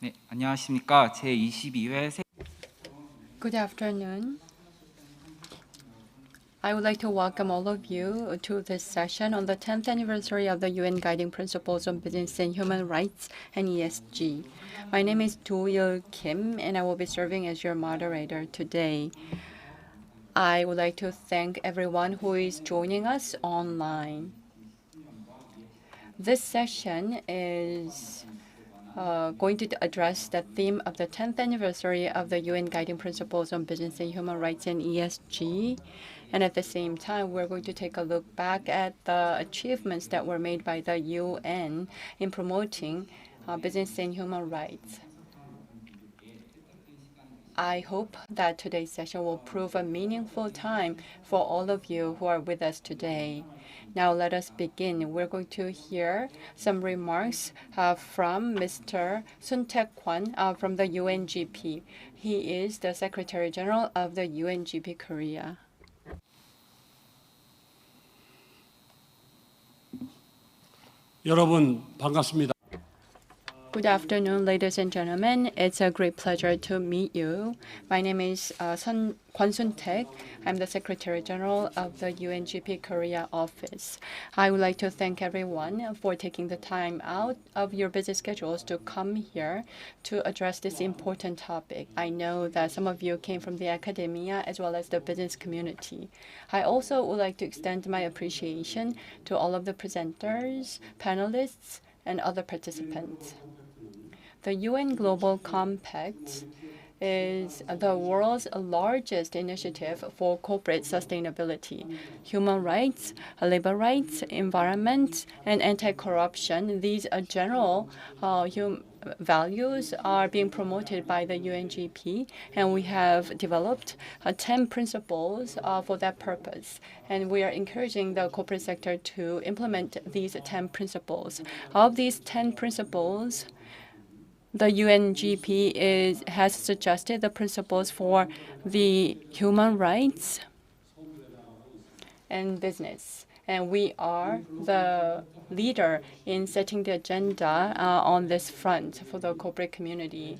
네, 안녕하십니까. 제22회 Good afternoon. I would like to welcome all of you to this session on the 10th anniversary of the UN Guiding Principles on Business and Human Rights and ESG. My name is Do-il Kim, and I will be serving as your moderator today. I would like to thank everyone who is joining us online. This session is going to address the theme of the 10th anniversary of the UN Guiding Principles on Business and Human Rights and ESG. And at the same time, we're going to take a look back at the achievements that were made by the UN in promoting business and human rights. I hope that today's session will prove a meaningful time for all of you who are with us today. Now let us begin. We're going to hear some remarks from Mr. Sun Taek-kwon from the UNGP. He is the Secretary General of the UNGP Korea. 여러분 반갑습니다. Good afternoon, ladies and gentlemen. It's a great pleasure to meet you. My name is Kwon Sun-taek. I'm the Secretary General of the UNGP Korea office. I would like to thank everyone for taking the time out of your busy schedules to come here to address this important topic. I know that some of you came from the academia as well as the business community. I also would like to extend my appreciation to all of the presenters, panelists, and other participants. The UN Global Compact is the world's largest initiative for corporate sustainability. Human rights, labor rights, environment, and anti-corruption, these general values are being promoted by the UNGP, and we have developed 10 principles for that purpose. And we are encouraging the corporate sector to implement these 10 principles. Of these 10 principles, the UNGP has suggested the principles for the human rights and business. And we are the leader in setting the agenda on this front for the corporate community.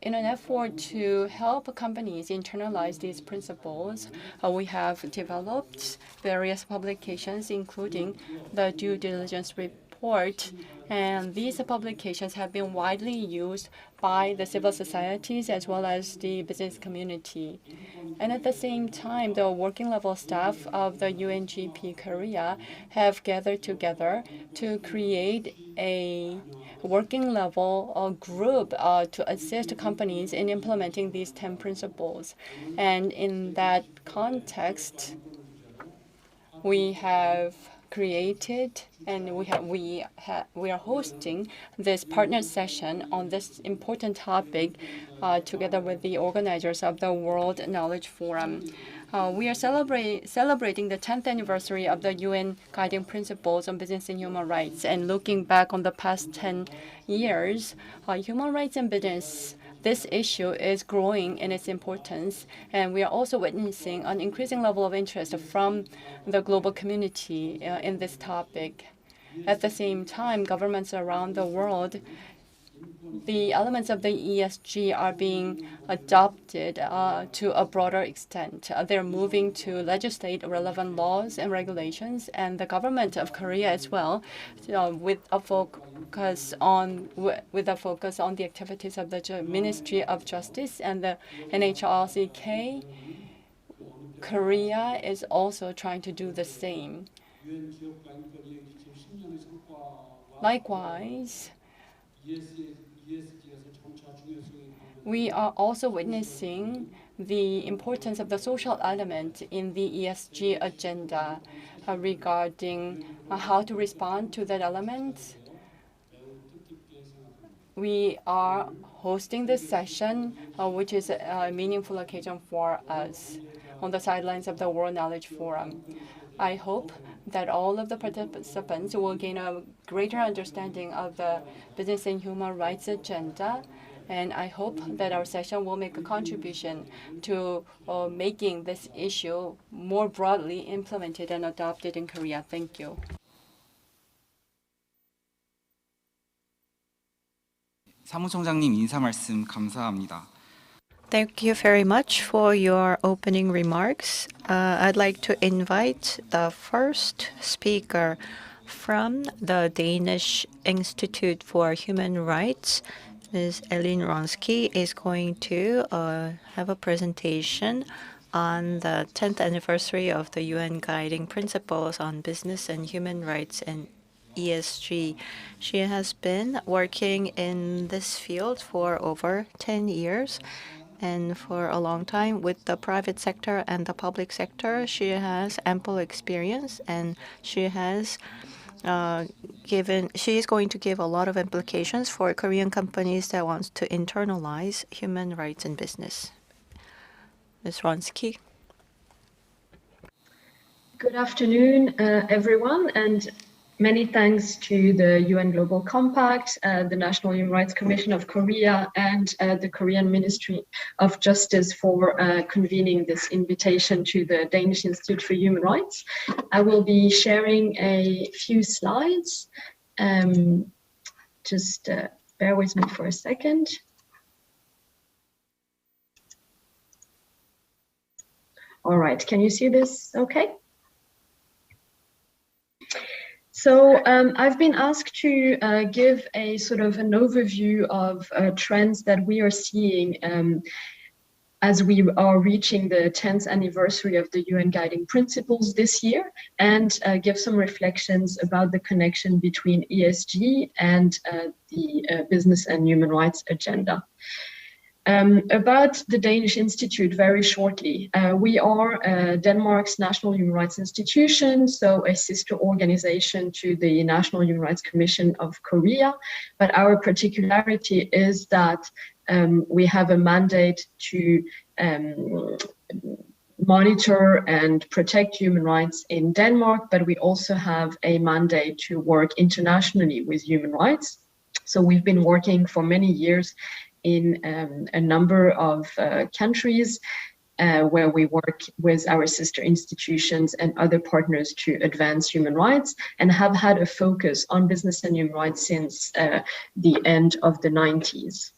In an effort to help companies internalize these principles, we have developed various publications, including the due diligence report. And these publications have been widely used by the civil societies as well as the business community. And at the same time, the working level staff of the UNGP Korea have gathered together to create a working level group to assist companies in implementing these 10 principles. And in that context, we have created and we are hosting this partner session on this important topic together with the organizers of the World Knowledge Forum. We are celebrating the 10th anniversary of the UN Guiding Principles on Business and Human Rights, and looking back on the past 10 years, human rights and business, this issue is growing in its importance, and we are also witnessing an increasing level of interest from the global community in this topic. At the same time, governments around the world, the elements of the ESG are being adopted to a broader extent. They're moving to legislate relevant laws and regulations, and the government of Korea as well, with a focus on the activities of the Ministry of Justice and the NHRCK. Korea is also trying to do the same. Likewise, we are also witnessing the importance of the social element in the ESG agenda regarding how to respond to that element. We are hosting this session, which is a meaningful occasion for us on the sidelines of the World Knowledge Forum. I hope that all of the participants will gain a greater understanding of the business and human rights agenda, and I hope that our session will make a contribution to making this issue more broadly implemented and adopted in Korea. Thank you. 사무총장님 인사 말씀 감사합니다. Thank you very much for your opening remarks. I'd like to invite the first speaker from the Danish Institute for Human Rights. Ms. Elin Ronsky is going to have a presentation on the 10th anniversary of the UN Guiding Principles on Business and Human Rights and ESG. She has been working in this field for over 10 years. And for a long time with the private sector and the public sector, she has ample experience, and she is going to give a lot of implications for Korean companies that want to internalize human rights in business. Ms. Ronsky. Good afternoon, everyone, and many thanks to the UN Global Compact, the National Human Rights Commission of Korea, and the Korean Ministry of Justice for convening this invitation to the Danish Institute for Human Rights. I will be sharing a few slides. Just bear with me for a second. All right, can you see this okay? So I've been asked to give a sort of an overview of trends that we are seeing as we are reaching the 10th anniversary of the UN Guiding Principles this year, and give some reflections about the connection between ESG and the business and human rights agenda. About the Danish Institute very shortly. We are Denmark's national human rights institution, so a sister organization to the National Human Rights Commission of Korea. But our particularity is that we have a mandate to monitor and protect human rights in Denmark, but we also have a mandate to work internationally with human rights. So we've been working for many years in a number of countries where we work with our sister institutions and other partners to advance human rights, and have had a focus on business and human rights since the end of the 90s.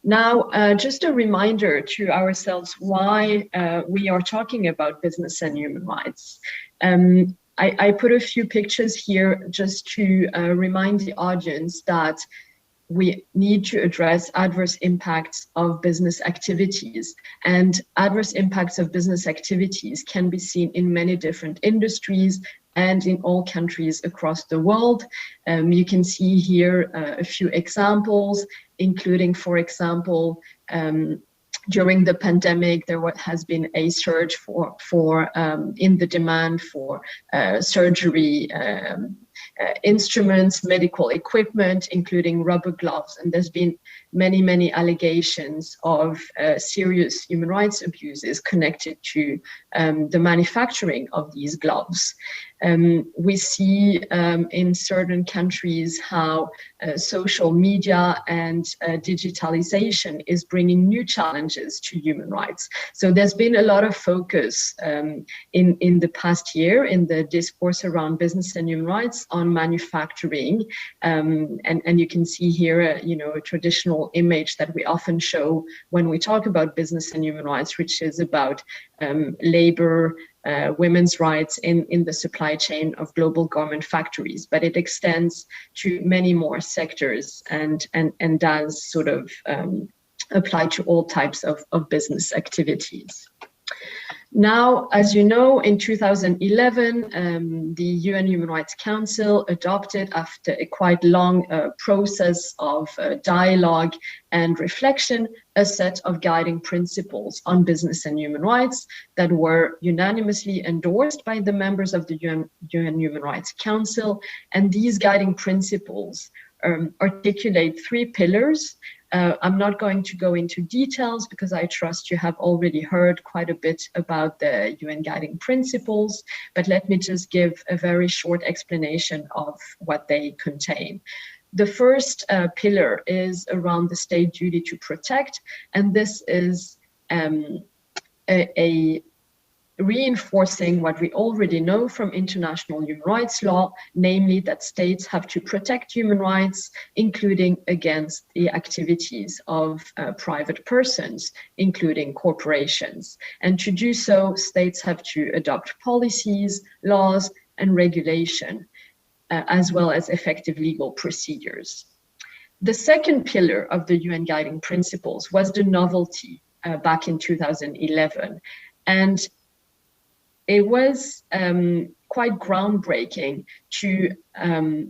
Now, just a reminder to ourselves why we are talking about business and human rights. I put a few pictures here just to remind the audience that we need to address adverse impacts of business activities, and adverse impacts of business activities can be seen in many different industries and in all countries across the world. You can see here a few examples, including, for example, during the pandemic, there has been a surge in the demand for surgery instruments, medical equipment, including rubber gloves. And there's been many allegations of serious human rights abuses connected to the manufacturing of these gloves. We see in certain countries how social media and digitalization is bringing new challenges to human rights. So there's been a lot of focus in the past year in the discourse around business and human rights on manufacturing. And you can see here, a traditional image that we often show when we talk about business and human rights, which is about labor, women's rights in the supply chain of global garment factories, but it extends to many more sectors and does sort of apply to all types of business activities. Now, as you know, in 2011, the UN Human Rights Council adopted, after a quite long process of dialogue and reflection, a set of guiding principles on business and human rights that were unanimously endorsed by the members of the UN Human Rights Council. And these guiding principles articulate three pillars. I'm not going to go into details because I trust you have already heard quite a bit about the UN guiding principles, but let me just give a very short explanation of what they contain. The first pillar is around the state duty to protect, and this is a reinforcing what we already know from international human rights law, namely that states have to protect human rights, including against the activities of private persons, including corporations. And to do so, states have to adopt policies, laws, and regulation, as well as effective legal procedures. The second pillar of the UN Guiding Principles was the novelty back in 2011. And it was quite groundbreaking to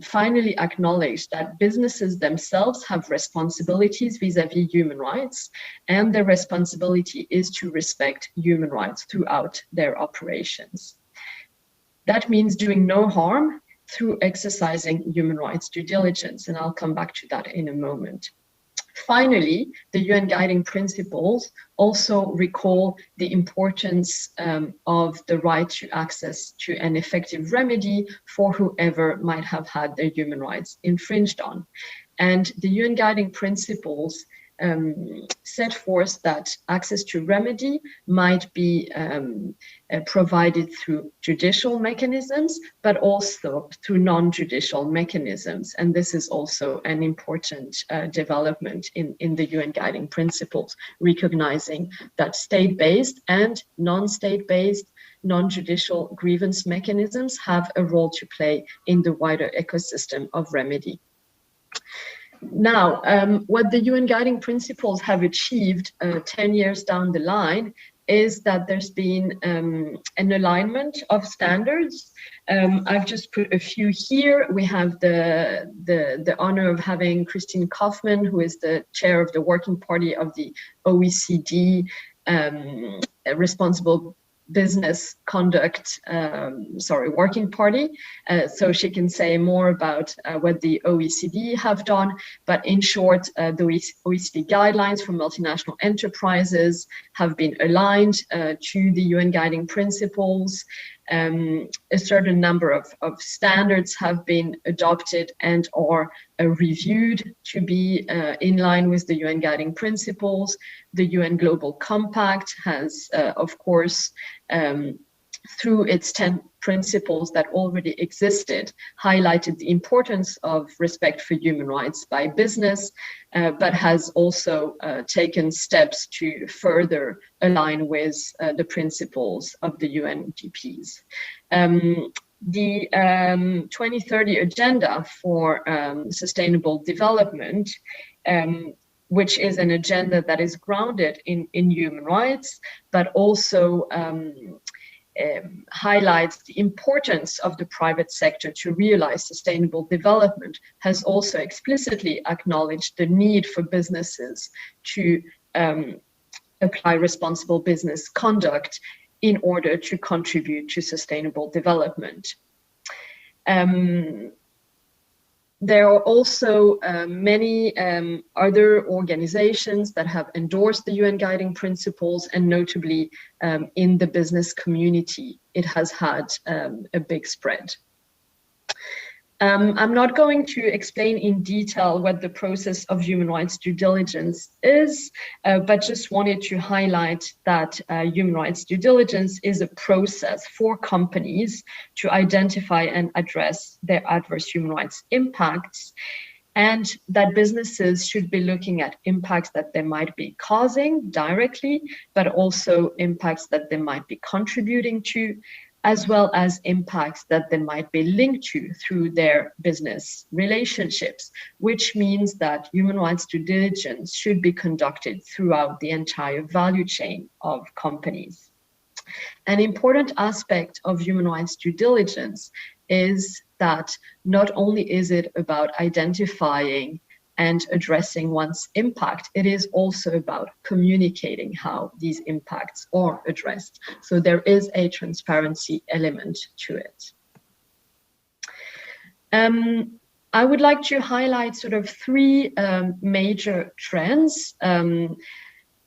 finally acknowledge that businesses themselves have responsibilities vis-à-vis human rights, and their responsibility is to respect human rights throughout their operations. That means doing no harm through exercising human rights due diligence, and I'll come back to that in a moment. Finally, the UN Guiding Principles also recall the importance of the right to access to an effective remedy for whoever might have had their human rights infringed on. And the UN Guiding Principles set forth that access to remedy might be provided through judicial mechanisms, but also through non-judicial mechanisms. And this is also an important development in the UN Guiding Principles, recognizing that state-based and non-state-based non-judicial grievance mechanisms have a role to play in the wider ecosystem of remedy. Now, what the UN Guiding Principles have achieved 10 years down the line is that there's been an alignment of standards. I've just put a few here. We have the honor of having Christine Kaufmann, who is the chair of the working party of the OECD responsible business conduct working party, so she can say more about what the OECD have done. But in short, the OECD guidelines for multinational enterprises have been aligned to the UN Guiding Principles. A certain number of standards have been adopted and are reviewed to be in line with the UN Guiding Principles. The UN Global Compact has, of course, through its 10 principles that already existed, highlighted the importance of respect for human rights by business, but has also taken steps to further align with the principles of the UNGPs. The 2030 Agenda for Sustainable Development, which is an agenda that is grounded in human rights, but also highlights the importance of the private sector to realize sustainable development, has also explicitly acknowledged the need for businesses to apply responsible business conduct in order to contribute to sustainable development. There are also many other organizations that have endorsed the UN Guiding Principles, and notably in the business community, it has had a big spread. I'm not going to explain in detail what the process of human rights due diligence is, but just wanted to highlight that human rights due diligence is a process for companies to identify and address their adverse human rights impacts, and that businesses should be looking at impacts that they might be causing directly, but also impacts that they might be contributing to, as well as impacts that they might be linked to through their business relationships, which means that human rights due diligence should be conducted throughout the entire value chain of companies. An important aspect of human rights due diligence is that not only is it about identifying and addressing one's impact, it is also about communicating how these impacts are addressed. So there is a transparency element to it. I would like to highlight sort of three major trends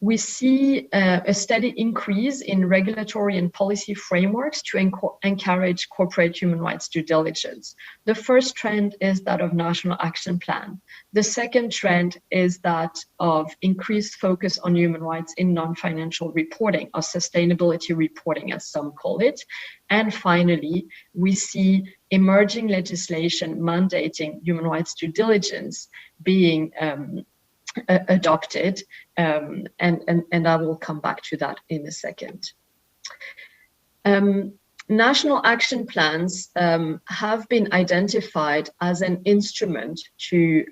we see a steady increase in regulatory and policy frameworks to encourage corporate human rights due diligence. The first trend is that of national action plan. The second trend is that of increased focus on human rights in non-financial reporting, or sustainability reporting, as some call it. And finally, we see emerging legislation mandating human rights due diligence being adopted, and I will come back to that in a second. National action plans have been identified as an instrument to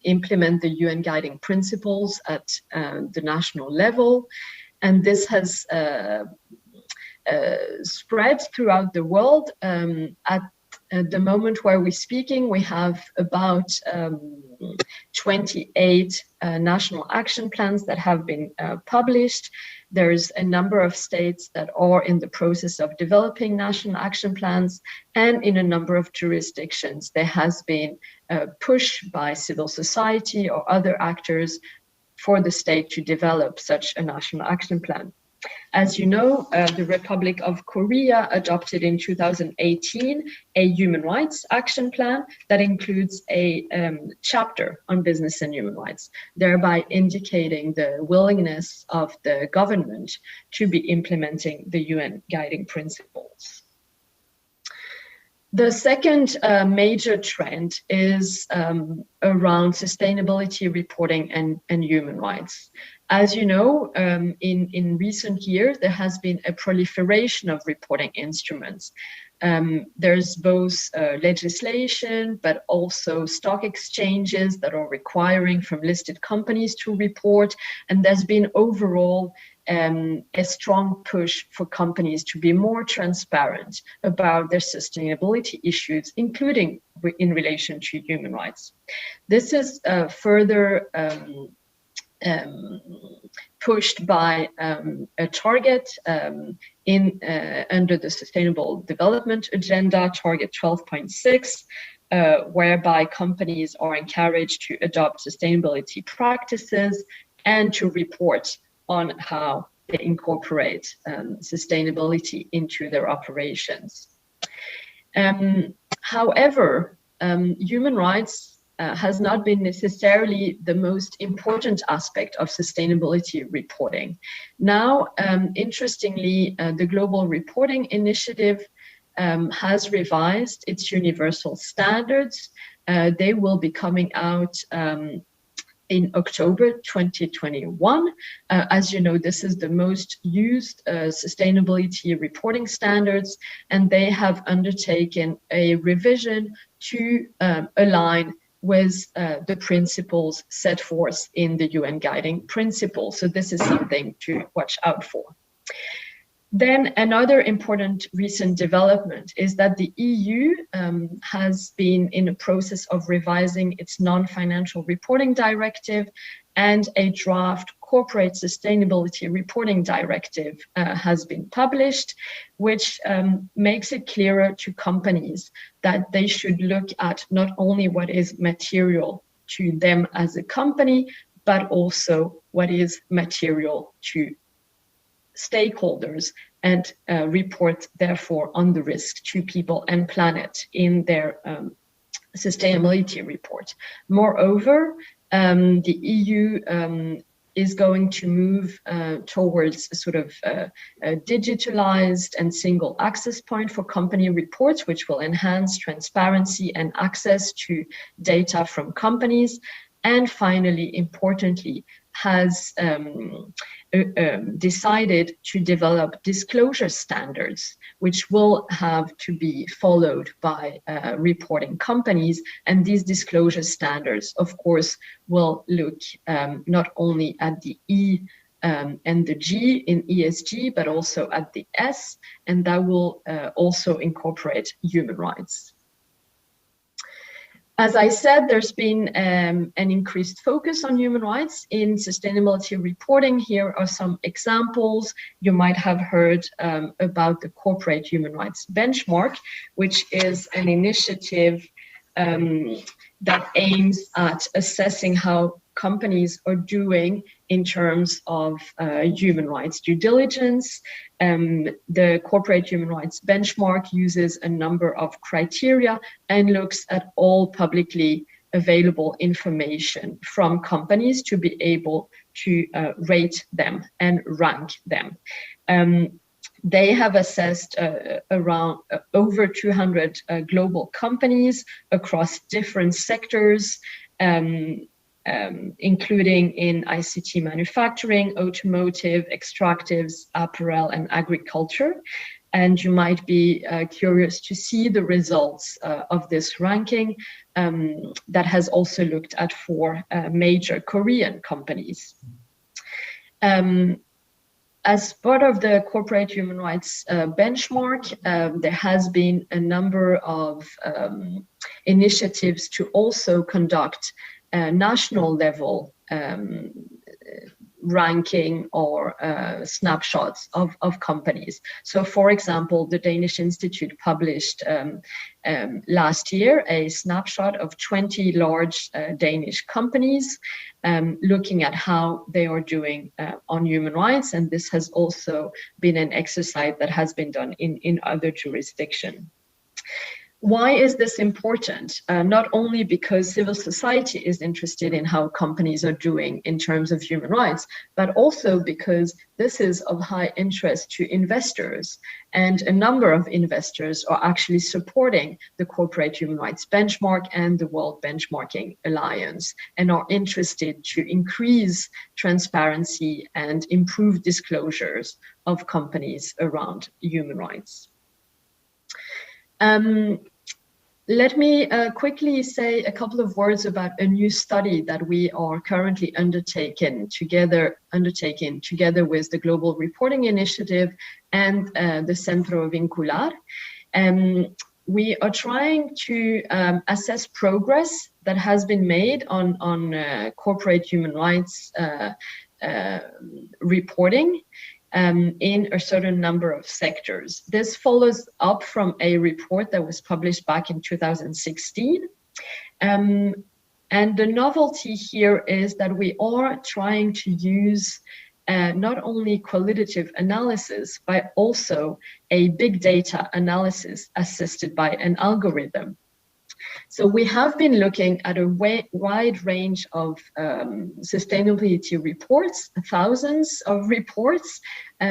implement the UN guiding principles at the national level, and this has spread throughout the world. At the moment where we're speaking, we have about 28 national action plans that have been published. There's a number of states that are in the process of developing national action plans, and in a number of jurisdictions, there has been a push by civil society or other actors for the state to develop such a national action plan. As you know, the Republic of Korea adopted in 2018 a human rights action plan that includes a chapter on business and human rights, thereby indicating the willingness of the government to be implementing the UN guiding principles. The second major trend is around sustainability reporting and human rights. As you know, in recent years, there has been a proliferation of reporting instruments. There's both legislation, but also stock exchanges that are requiring from listed companies to report. And there's been overall a strong push for companies to be more transparent about their sustainability issues, including in relation to human rights. This is further pushed by a target under the Sustainable Development Agenda, target 12.6, whereby companies are encouraged to adopt sustainability practices and to report on how they incorporate sustainability into their operations. However, human rights has not been necessarily the most important aspect of sustainability reporting. Now, interestingly, the Global Reporting Initiative has revised its universal standards. They will be coming out in October 2021. As you know, this is the most used sustainability reporting standards, and they have undertaken a revision to align with the principles set forth in the UN guiding principles. So this is something to watch out for. Then another important recent development is that the EU has been in a process of revising its non-financial reporting directive, and a draft corporate sustainability reporting directive has been published, which makes it clearer to companies that they should look at not only what is material to them as a company, but also what is material to stakeholders, and report therefore on the risk to people and planet in their sustainability report. Moreover, the EU is going to move towards a sort of a digitalized and single access point for company reports, which will enhance transparency and access to data from companies. And finally, importantly, has decided to develop disclosure standards, which will have to be followed by reporting companies. And these disclosure standards, of course, will look not only at the E and the G in ESG, but also at the S, and that will also incorporate human rights. As I said, there's been an increased focus on human rights in sustainability reporting. Here are some examples. You might have heard about the Corporate Human Rights Benchmark, which is an initiative that aims at assessing how companies are doing in terms of human rights due diligence. The corporate human rights benchmark uses a number of criteria and looks at all publicly available information from companies to be able to rate them and rank them. They have assessed around over 200 global companies across different sectors, including in ICT manufacturing, automotive, extractives, apparel, and agriculture. And you might be curious to see the results of this ranking that has also looked at 4 major Korean companies. As part of the corporate human rights benchmark, there has been a number of initiatives to also conduct national level ranking or snapshots of companies. So, for example, the Danish Institute published last year a snapshot of 20 large Danish companies, looking at how they are doing on human rights. And this has also been an exercise that has been done in other jurisdictions. Why is this important? Not only because civil society is interested in how companies are doing in terms of human rights, but also because this is of high interest to investors. And a number of investors are actually supporting the Corporate Human Rights Benchmark and the World Benchmarking Alliance, and are interested to increase transparency and improve disclosures of companies around human rights. Let me quickly say a couple of words about a new study that we are currently undertaking together with the Global Reporting Initiative and the Centro Vincular. We are trying to assess progress that has been made on corporate human rights reporting in a certain number of sectors. This follows up from a report that was published back in 2016. And the novelty here is that we are trying to use not only qualitative analysis, but also a big data analysis assisted by an algorithm. So we have been looking at a wide range of sustainability reports, thousands of reports,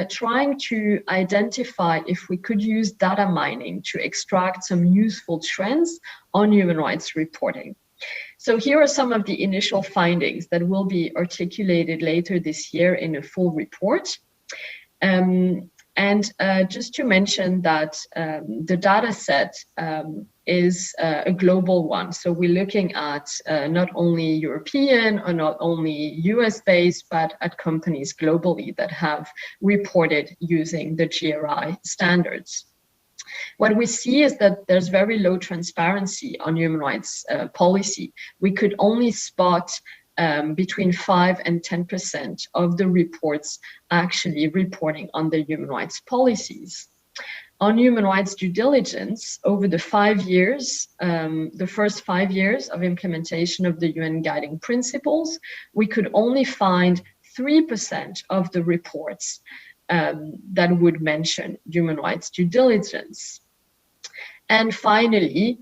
trying to identify if we could use data mining to extract some useful trends on human rights reporting. So here are some of the initial findings that will be articulated later this year in a full report. Just to mention that the data set is a global one. So we're looking at not only European or not only US-based, but at companies globally that have reported using the GRI standards. What we see is that there's very low transparency on human rights policy. We could only spot between 5 and 10% of the reports actually reporting on the human rights policies. On human rights due diligence, over the 5 years, the first 5 years of implementation of the UN guiding principles, we could only find 3% of the reports that would mention human rights due diligence. And finally,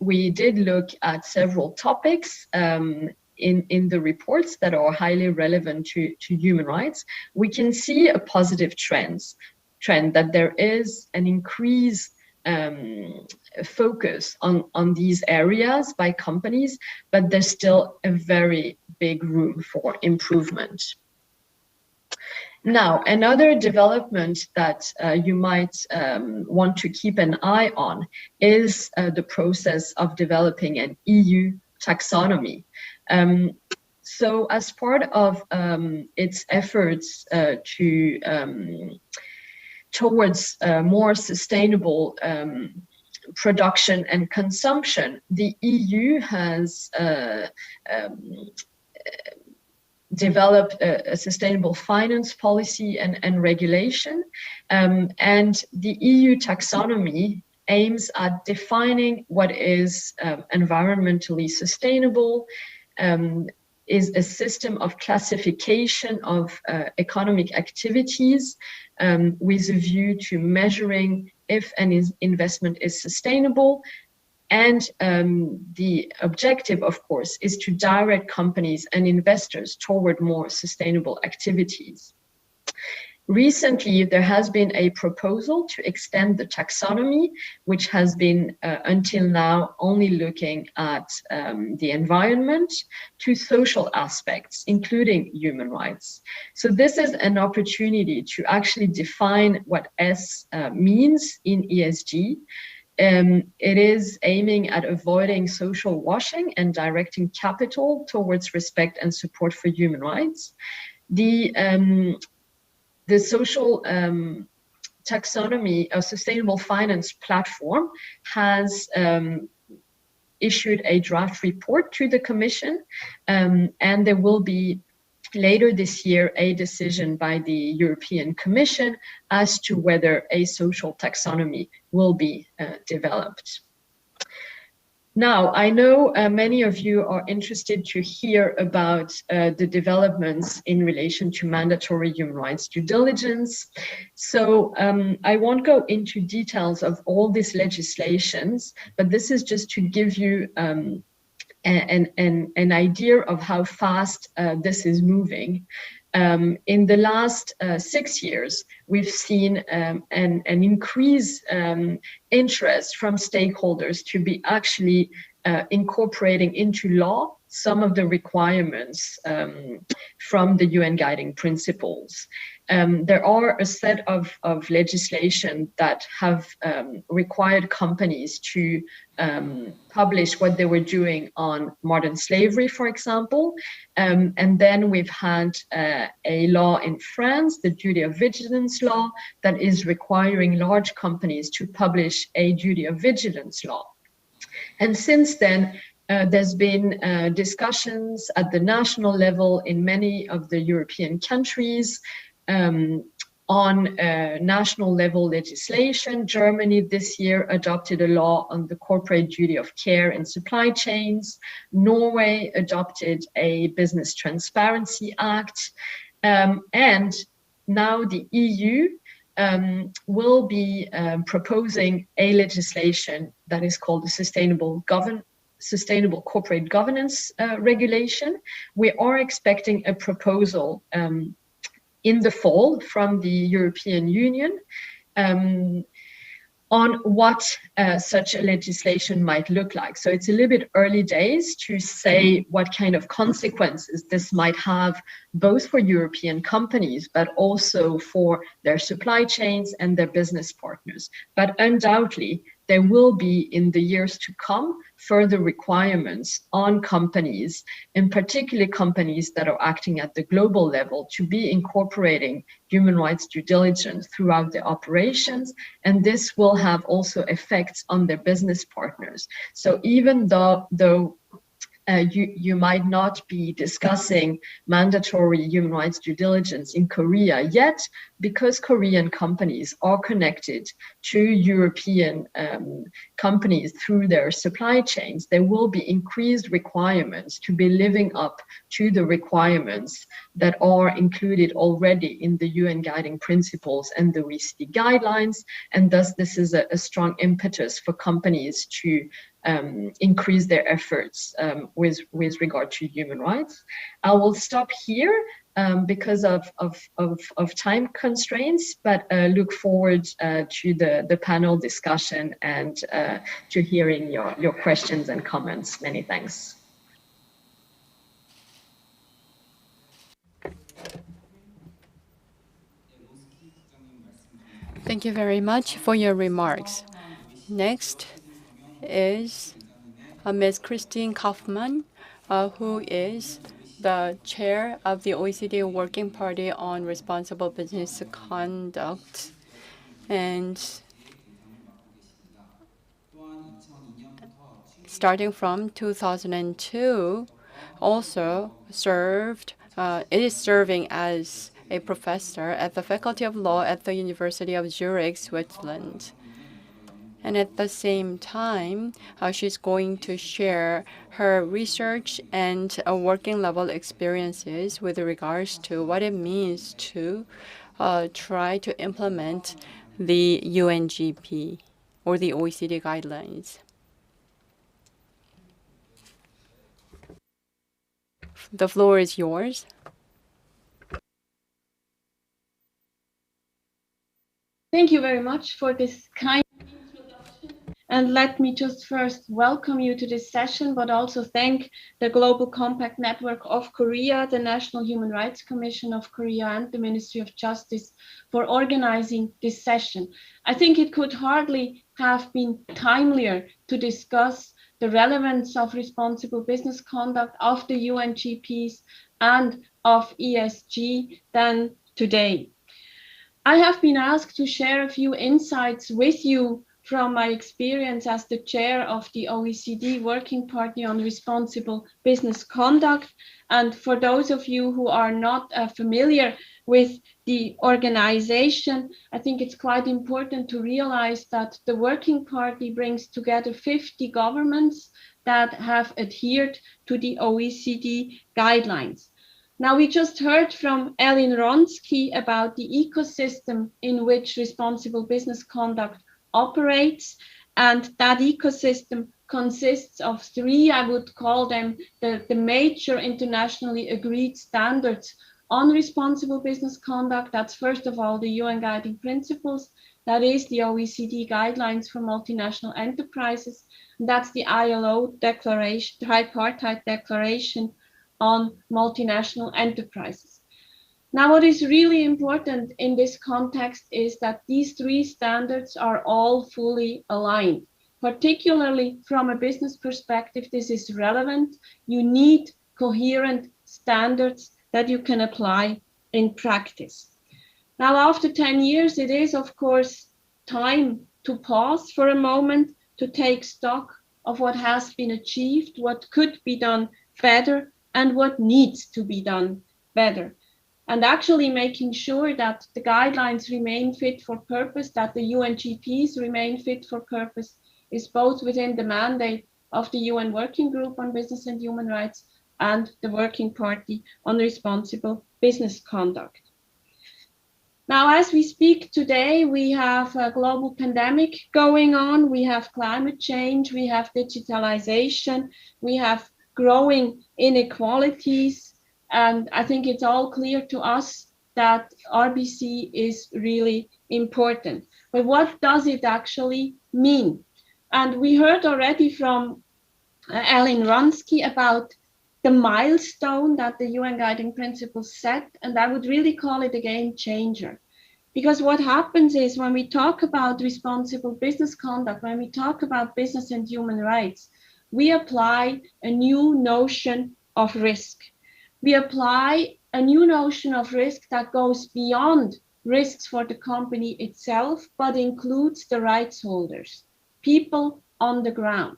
we did look at several topics in the reports that are highly relevant to human rights. We can see a positive trend that there is an increased focus on these areas by companies, but there's still a very big room for improvement. Now, another development that you might want to keep an eye on is the process of developing an EU taxonomy. So as part of its efforts towards more sustainable production and consumption, the EU has developed a sustainable finance policy and regulation, and the EU taxonomy aims at defining what is environmentally sustainable. is a system of classification of economic activities with a view to measuring if an investment is sustainable. And the objective, of course, is to direct companies and investors toward more sustainable activities. Recently, there has been a proposal to extend the taxonomy, which has been until now only looking at the environment, to social aspects, including human rights. So this is an opportunity to actually define what S means in ESG. It is aiming at avoiding social washing and directing capital towards respect and support for human rights. The social taxonomy, a sustainable finance platform, has issued a draft report to the Commission, and there will be later this year a decision by the European Commission as to whether a social taxonomy will be developed. Now, I know many of you are interested to hear about the developments in relation to mandatory human rights due diligence. So I won't go into details of all these legislations, but this is just to give you an idea of how fast this is moving. In the last 6 years, we've seen an increased interest from stakeholders to be actually incorporating into law some of the requirements from the UN guiding principles. There are a set of legislation that have required companies to publish what they were doing on modern slavery, for example. And then we've had a law in France, the duty of vigilance law, that is requiring large companies to publish a duty of vigilance law. And since then, there's been discussions at the national level in many of the European countries on national level legislation. Germany this year adopted a law on the corporate duty of care in supply chains. Norway adopted a Business Transparency Act. And now the EU will be proposing a legislation that is called the Sustainable Corporate Governance Regulation. We are expecting a proposal in the fall from the European Union on what such a legislation might look like. So it's a little bit early days to say what kind of consequences this might have, both for European companies, but also for their supply chains and their business partners. But undoubtedly, there will be, in the years to come, further requirements on companies, in particular companies that are acting at the global level, to be incorporating human rights due diligence throughout their operations. And this will have also effects on their business partners. So even though you might not be discussing mandatory human rights due diligence in Korea yet, because Korean companies are connected to European companies through their supply chains, there will be increased requirements to be living up to the requirements that are included already in the UN guiding principles and the OECD guidelines. And thus, this is a strong impetus for companies to increase their efforts with regard to human rights. I will stop here because of time constraints, but look forward to the panel discussion and to hearing your questions and comments. Many thanks. Thank you very much for your remarks. Next is Ms. Christine Kaufmann, who is the chair of the OECD Working Party on Responsible Business Conduct. And starting from 2002, also is serving as a professor at the Faculty of Law at the University of Zurich, Switzerland. And at the same time, she's going to share her research and working level experiences with regards to what it means to try to implement the UNGP or the OECD guidelines. The floor is yours. Thank you very much for this kind introduction. And let me just first welcome you to this session, but also thank the Global Compact Network of Korea, the National Human Rights Commission of Korea, and the Ministry of Justice for organizing this session. I think it could hardly have been timelier to discuss the relevance of responsible business conduct of the UNGPs and of ESG than today. I have been asked to share a few insights with you from my experience as the chair of the OECD Working Party on Responsible Business Conduct. And for those of you who are not familiar with the organization, I think it's quite important to realize that the Working Party brings together 50 governments that have adhered to the OECD guidelines. Now, we just heard from Ellen Ronsky about the ecosystem in which responsible business conduct operates, and that ecosystem consists of three, I would call them the major internationally agreed standards on responsible business conduct. That's first of all the UN Guiding Principles, that is the OECD guidelines for multinational enterprises, and that's the ILO declaration, tripartite declaration on multinational enterprises. Now, what is really important in this context is that these three standards are all fully aligned. Particularly from a business perspective, this is relevant. You need coherent standards that you can apply in practice. Now, after 10 years, it is, of course, time to pause for a moment to take stock of what has been achieved, what could be done better, and what needs to be done better. And actually making sure that the guidelines remain fit for purpose, that the UNGPs remain fit for purpose, is both within the mandate of the UN Working Group on Business and Human Rights and the Working Party on Responsible Business Conduct. Now, as we speak today, we have a global pandemic going on, we have climate change, we have digitalization, we have growing inequalities, and I think it's all clear to us that RBC is really important. But what does it actually mean? And we heard already from Ellen Ronsky about the milestone that the UN Guiding Principles set, and I would really call it a game changer. Because what happens is when we talk about responsible business conduct, when we talk about business and human rights, we apply a new notion of risk. We apply a new notion of risk that goes beyond risks for the company itself, but includes the rights holders, people on the ground.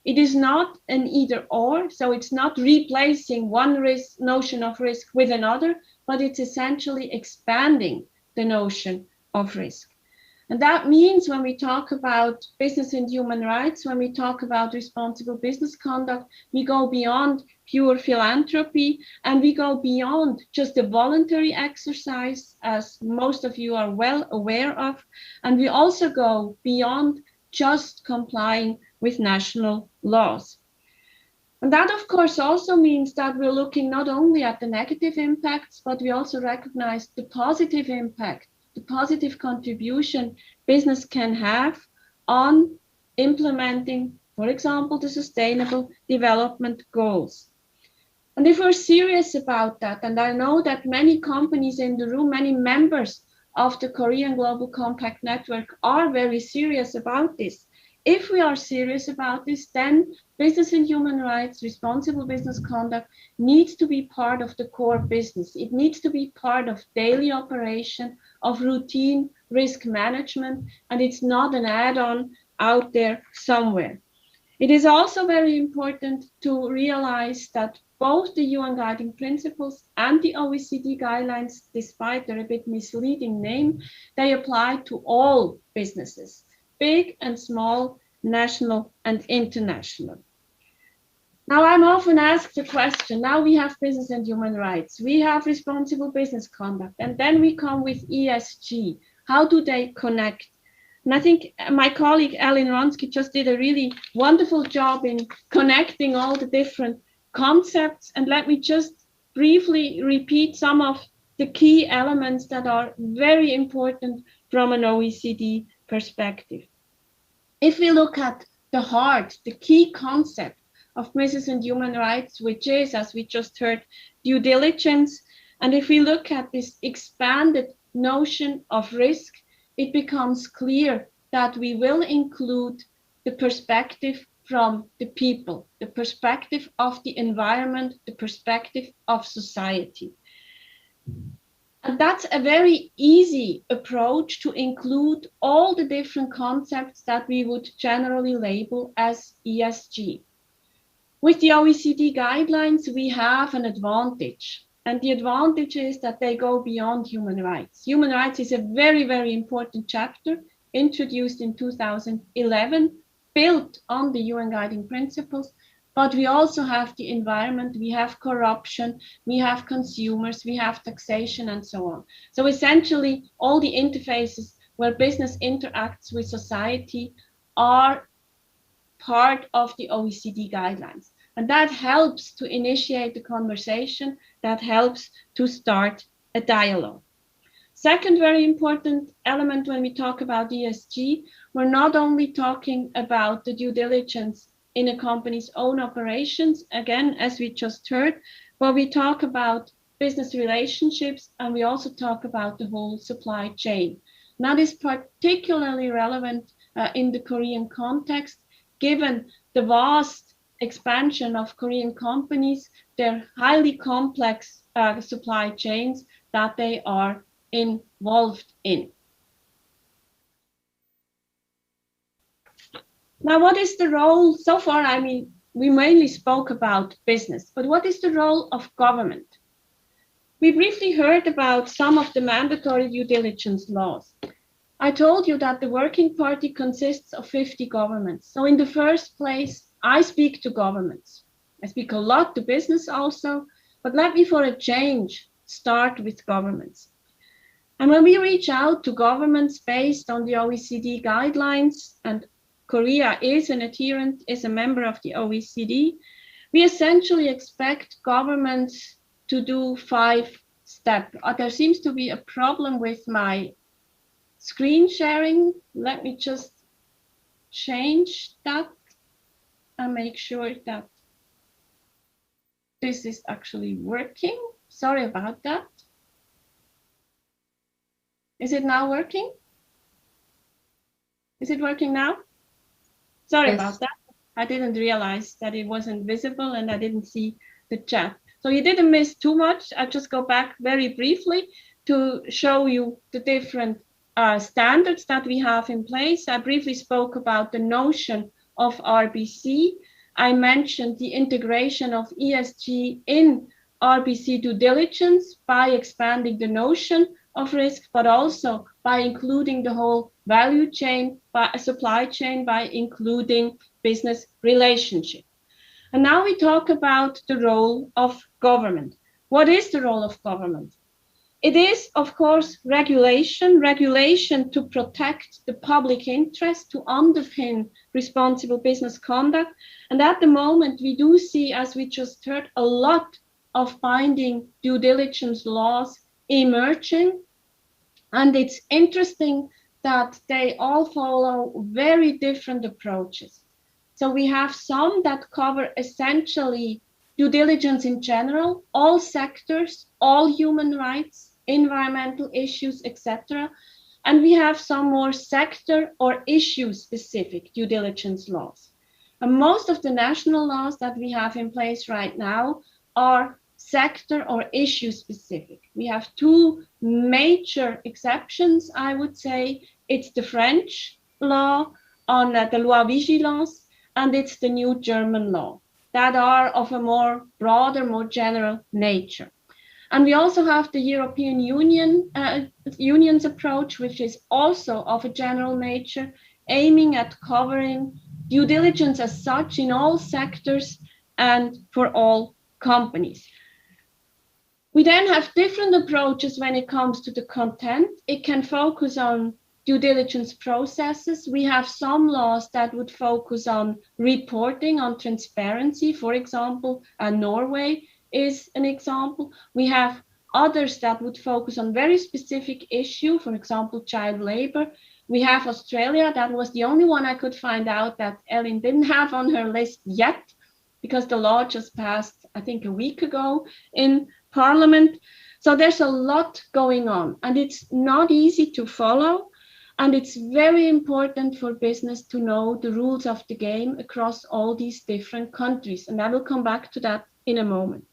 It is not an either or, so it's not replacing one notion of risk with another, but it's essentially expanding the notion of risk. And that means when we talk about business and human rights, when we talk about responsible business conduct, we go beyond pure philanthropy and we go beyond just a voluntary exercise, as most of you are well aware of. And we also go beyond just complying with national laws. And that, of course, also means that we're looking not only at the negative impacts, but we also recognize the positive impact, the positive contribution business can have on implementing, for example, the Sustainable Development Goals. And if we're serious about that, and I know that many companies in the room, many members of the Korean Global Compact Network are very serious about this. If we are serious about this, then business and human rights, responsible business conduct needs to be part of the core business. It needs to be part of daily operation, of routine risk management, and it's not an add-on out there somewhere. It is also very important to realize that both the UN Guiding Principles and the OECD guidelines, despite their a bit misleading name, they apply to all businesses. big and small, national and international. Now, I'm often asked the question, now we have business and human rights, we have responsible business conduct, and then we come with ESG. How do they connect? And I think my colleague, Ellen Ronsky, just did a really wonderful job in connecting all the different concepts. And let me just briefly repeat some of the key elements that are very important from an OECD perspective. If we look at the heart, the key concept of business and human rights, which is, as we just heard, due diligence, and if we look at this expanded notion of risk, it becomes clear that we will include the perspective from the people, the perspective of the environment, the perspective of society. And that's a very easy approach to include all the different concepts that we would generally label as ESG. With the OECD guidelines, we have an advantage. And the advantage is that they go beyond human rights. Human rights is a very, very important chapter introduced in 2011, built on the UN guiding principles. But we also have the environment, we have corruption, we have consumers, we have taxation, and so on. So essentially, all the interfaces where business interacts with society are part of the OECD guidelines. And that helps to initiate the conversation, that helps to start a dialogue. Second very important element when we talk about ESG, we're not only talking about the due diligence in a company's own operations, again, as we just heard, but we talk about business relationships, and we also talk about the whole supply chain. Now, this is particularly relevant in the Korean context, given the vast expansion of Korean companies, their highly complex supply chains that they are involved in. Now, what is the role so far? I mean, we mainly spoke about business, but what is the role of government? We briefly heard about some of the mandatory due diligence laws. I told you that the Working Party consists of 50 governments. So in the first place, I speak to governments. I speak a lot to business also, but let me, for a change, start with governments. And when we reach out to governments based on the OECD guidelines, and Korea is an adherent, is a member of the OECD, we essentially expect governments to do 5 steps. There seems to be a problem with my screen sharing. Let me just change that and make sure that this is actually working. Sorry about that. Is it now working? Is it working now? Sorry about that. I didn't realize that it wasn't visible and I didn't see the chat. So you didn't miss too much. I'll just go back very briefly to show you the different standards that we have in place. I briefly spoke about the notion of RBC. I mentioned the integration of ESG in RBC due diligence by expanding the notion of risk, but also by including the whole value chain, by a supply chain, by including business relationship. And now we talk about the role of government. What is the role of government? It is, of course, regulation to protect the public interest, to underpin responsible business conduct. And at the moment, we do see, as we just heard, a lot of binding due diligence laws emerging. And it's interesting that they all follow very different approaches. So we have some that cover essentially due diligence in general, all sectors, all human rights, environmental issues, etc. And we have some more sector or issue specific due diligence laws. And most of the national laws that we have in place right now are sector or issue specific. We have 2 major exceptions, I would say. It's the French law on the loi vigilance, and it's the new German law that are of a more broader, more general nature. And we also have the European Union's approach, which is also of a general nature. aiming at covering due diligence as such in all sectors and for all companies. We then have different approaches when it comes to the content. It can focus on due diligence processes. We have some laws that would focus on reporting, on transparency. For example, Norway is an example. We have others that would focus on very specific issue, for example, child labor. We have Australia. That was the only one I could find out that Ellen didn't have on her list yet, because the law just passed, I think, a week ago in Parliament. So there's a lot going on, and it's not easy to follow. And it's very important for business to know the rules of the game across all these different countries. And I will come back to that in a moment.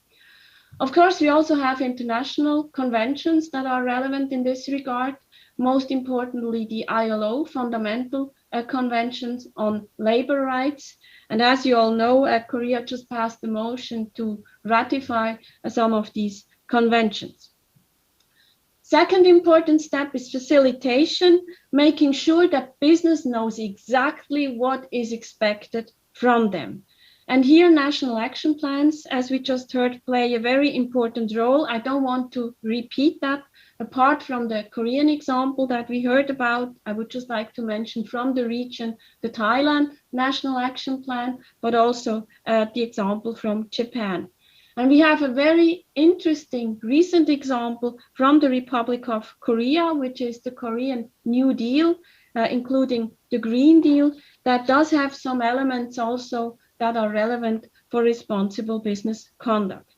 Of course, we also have international conventions that are relevant in this regard. Most importantly, the ILO Fundamental Conventions on Labor Rights. And as you all know, Korea just passed the motion to ratify some of these conventions. Second important step is facilitation, making sure that business knows exactly what is expected from them. And here, national action plans, as we just heard, play a very important role. I don't want to repeat that. Apart from the Korean example that we heard about, I would just like to mention from the region, the Thailand National Action Plan, but also the example from Japan. And we have a very interesting recent example from the Republic of Korea, which is the Korean New Deal, including the Green Deal, that does have some elements also that are relevant for responsible business conduct.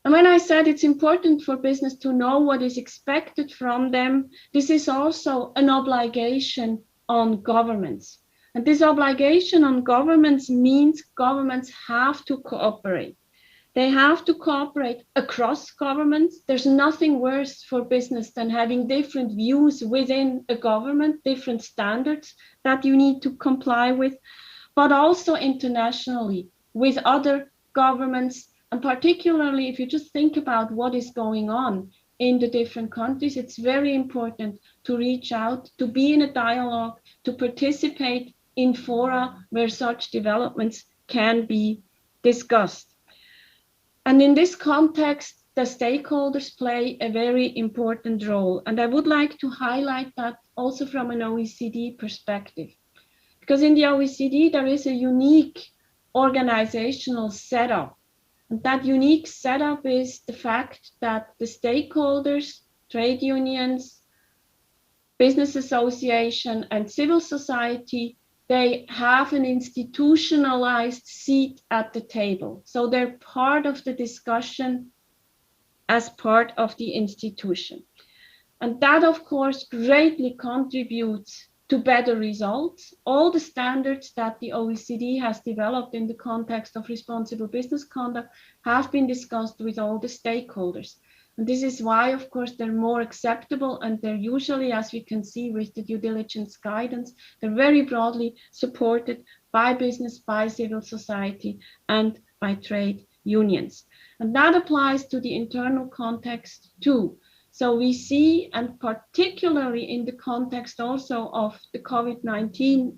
And when I said it's important for business to know what is expected from them, this is also an obligation on governments. And this obligation on governments means governments have to cooperate. They have to cooperate across governments. There's nothing worse for business than having different views within a government, different standards that you need to comply with, but also internationally with other governments. And particularly if you just think about what is going on in the different countries, it's very important to reach out, to be in a dialogue, to participate in fora where such developments can be discussed. And in this context, the stakeholders play a very important role. And I would like to highlight that also from an OECD perspective. Because in the OECD, there is a unique organizational setup. And that unique setup is the fact that the stakeholders, trade unions, business association, and civil society, they have an institutionalized seat at the table. So they're part of the discussion as part of the institution. And that, of course, greatly contributes to better results. All the standards that the OECD has developed in the context of responsible business conduct have been discussed with all the stakeholders. And this is why, of course, they're more acceptable, and they're usually, as we can see with the due diligence guidance, they're very broadly supported by business, by civil society, and by trade unions. And that applies to the internal context too. So we see, and particularly in the context also of the COVID-19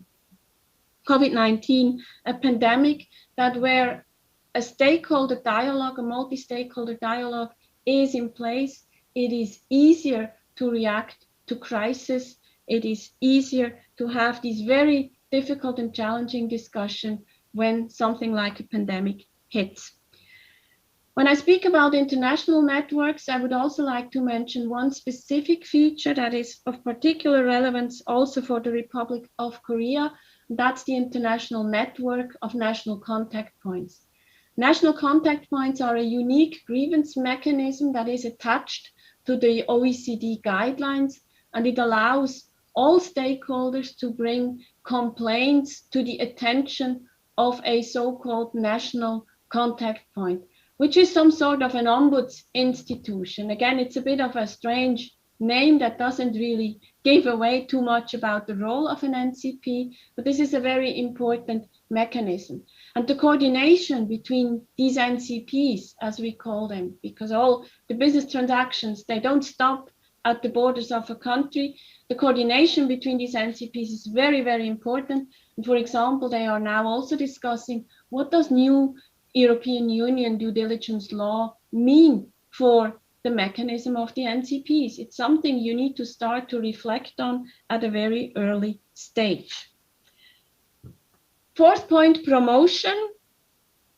pandemic, that where a stakeholder dialogue, a multi-stakeholder dialogue is in place, it is easier to react to crisis. It is easier to have these very difficult and challenging discussions when something like a pandemic hits. When I speak about international networks, I would also like to mention one specific feature that is of particular relevance also for the Republic of Korea. That's the international network of national contact points. National contact points are a unique grievance mechanism that is attached to the OECD guidelines, and it allows all stakeholders to bring complaints to the attention of a so-called national contact point, which is some sort of an ombuds institution. Again, it's a bit of a strange name that doesn't really give away too much about the role of an NCP, but this is a very important mechanism. And the coordination between these NCPs, as we call them, because all the business transactions, they don't stop at the borders of a country. the coordination between these NCPs is very, very important. And for example, they are now also discussing what does new European Union due diligence law mean for the mechanism of the NCPs. It's something you need to start to reflect on at a very early stage. Fourth point, promotion.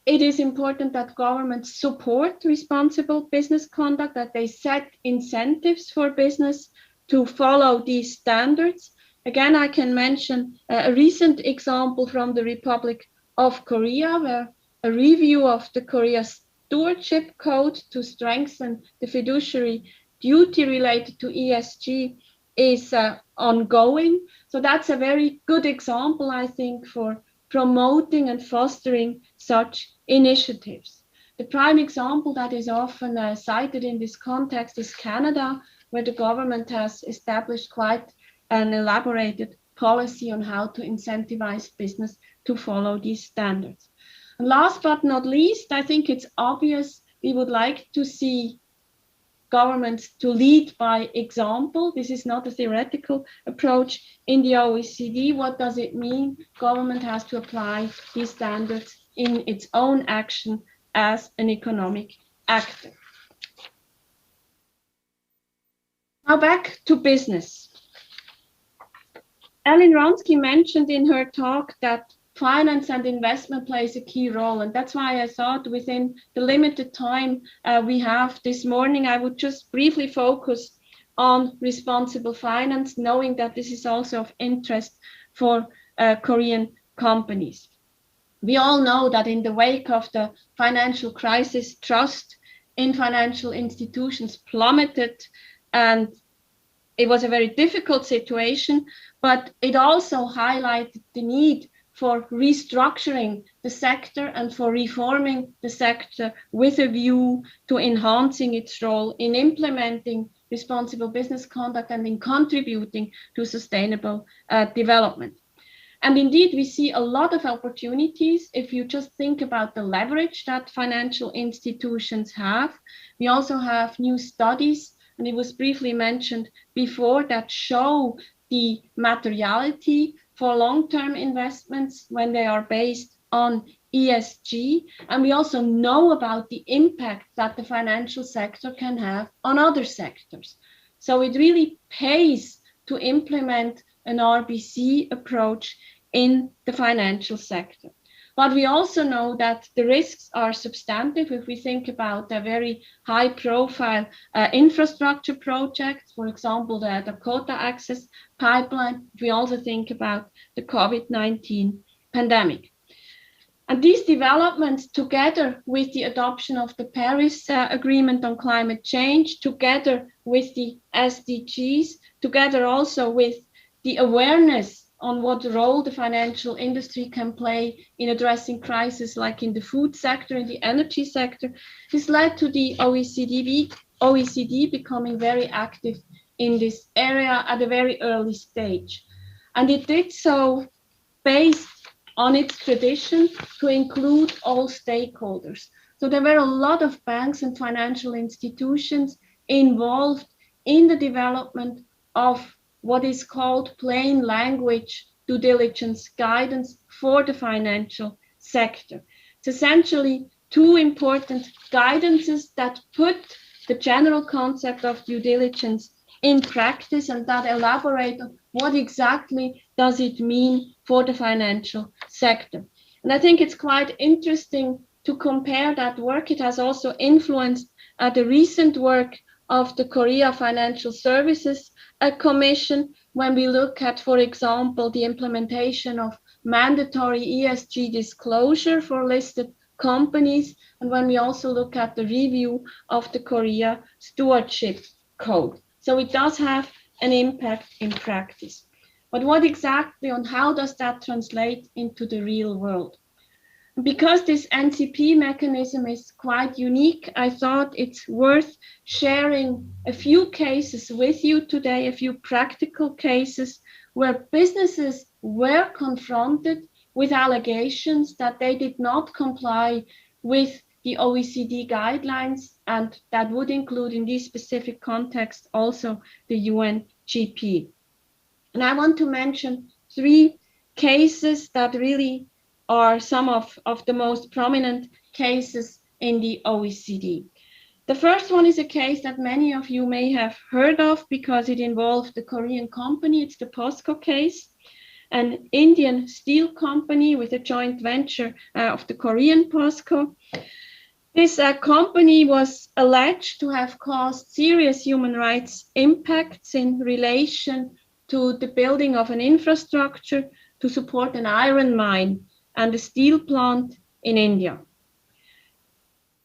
It is important that governments support responsible business conduct, that they set incentives for business to follow these standards. Again, I can mention a recent example from the Republic of Korea, where a review of the Korea Stewardship Code to strengthen the fiduciary duty related to ESG is ongoing. So that's a very good example, I think, for promoting and fostering such initiatives. The prime example that is often cited in this context is Canada, where the government has established quite an elaborated policy on how to incentivize business to follow these standards. And last but not least, I think it's obvious we would like to see governments to lead by example. This is not a theoretical approach in the OECD. What does it mean? Government has to apply these standards in its own action as an economic actor. Now back to business. Ellen Ronsky mentioned in her talk that finance and investment plays a key role. And that's why I thought within the limited time we have this morning, I would just briefly focus on responsible finance, knowing that this is also of interest for Korean companies. We all know that in the wake of the financial crisis, trust in financial institutions plummeted, and it was a very difficult situation, but it also highlighted the need for restructuring the sector and for reforming the sector with a view to enhancing its role in implementing responsible business conduct and in contributing to sustainable development. And indeed, we see a lot of opportunities if you just think about the leverage that financial institutions have. We also have new studies, and it was briefly mentioned before, that show the materiality for long-term investments when they are based on ESG. And we also know about the impact that the financial sector can have on other sectors. So it really pays to implement an RBC approach in the financial sector. But we also know that the risks are substantive if we think about a very high-profile infrastructure projects, for example, the Dakota Access Pipeline. We also think about the COVID-19 pandemic. And these developments, together with the adoption of the Paris Agreement on climate change, together with the SDGs, together also with the awareness on what role the financial industry can play in addressing crises like in the food sector, in the energy sector, has led to the OECD becoming very active in this area at a very early stage. And it did so based on its tradition to include all stakeholders. So there were a lot of banks and financial institutions involved in the development of what is called plain language due diligence guidance for the financial sector. It's essentially two important guidances that put the general concept of due diligence in practice and that elaborate on what exactly does it mean for the financial sector. And I think it's quite interesting to compare that work. It has also influenced the recent work of the Korea Financial Services Commission, when we look at, for example, the implementation of mandatory ESG disclosure for listed companies, and when we also look at the review of the Korea Stewardship Code. So it does have an impact in practice. But what exactly, and how does that translate into the real world? Because this NCP mechanism is quite unique, I thought it's worth sharing a few cases with you today, a few practical cases where businesses were confronted with allegations that they did not comply with the OECD guidelines, and that would include in this specific context also the UNGP. And I want to mention 3 cases that really are some of the most prominent cases in the OECD. The first one is a case that many of you may have heard of because it involved the Korean company. It's the POSCO case, an Indian steel company with a joint venture of the Korean POSCO. This company was alleged to have caused serious human rights impacts in relation to the building of an infrastructure to support an iron mine and a steel plant in India.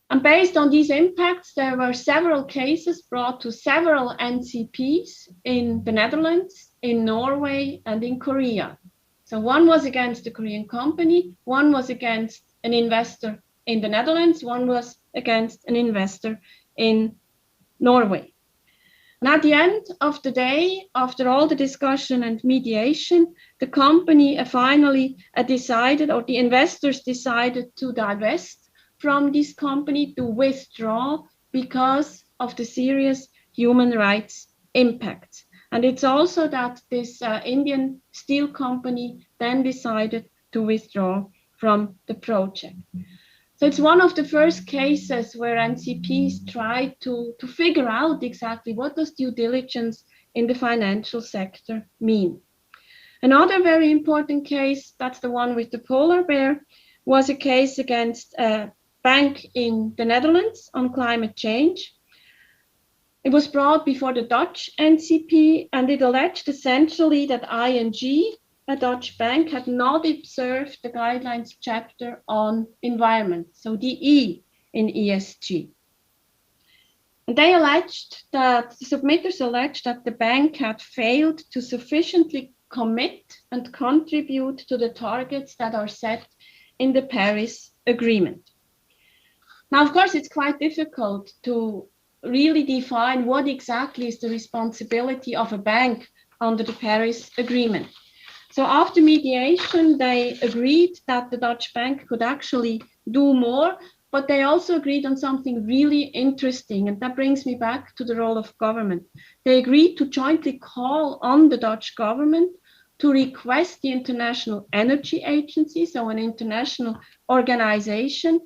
And based on these impacts, there were several cases brought to several NCPs in the Netherlands, in Norway, and in Korea. So one was against the Korean company, one was against an investor in the Netherlands, one was against an investor in Norway. And at the end of the day, after all the discussion and mediation, the company finally decided, or the investors decided to divest from this company, to withdraw because of the serious human rights impact. And it's also that this Indian steel company then decided to withdraw from the project. So it's one of the first cases where NCPs try to figure out exactly what does due diligence in the financial sector mean. Another very important case, that's the one with the polar bear, was a case against a bank in the Netherlands on climate change. It was brought before the Dutch NCP, and it alleged essentially that ING, a Dutch bank, had not observed the guidelines chapter on environment, so the E in ESG. And they alleged that, the submitters alleged that the bank had failed to sufficiently commit and contribute to the targets that are set in the Paris Agreement. Now, of course, it's quite difficult to really define what exactly is the responsibility of a bank under the Paris Agreement. So after mediation, they agreed that the Dutch bank could actually do more, but they also agreed on something really interesting. And that brings me back to the role of government. They agreed to jointly call on the Dutch government to request the International Energy Agency, so an international organization,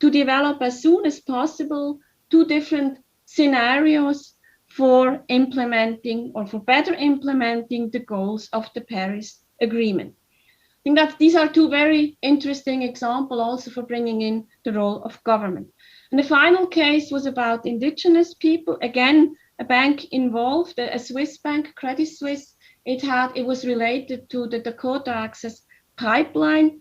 to develop as soon as possible 2 different scenarios for implementing, or for better implementing, the goals of the Paris Agreement. I think that these are 2 very interesting examples also for bringing in the role of government. And the final case was about indigenous people. Again, a bank involved, a Swiss bank, Credit Suisse. It was related to the Dakota Access Pipeline.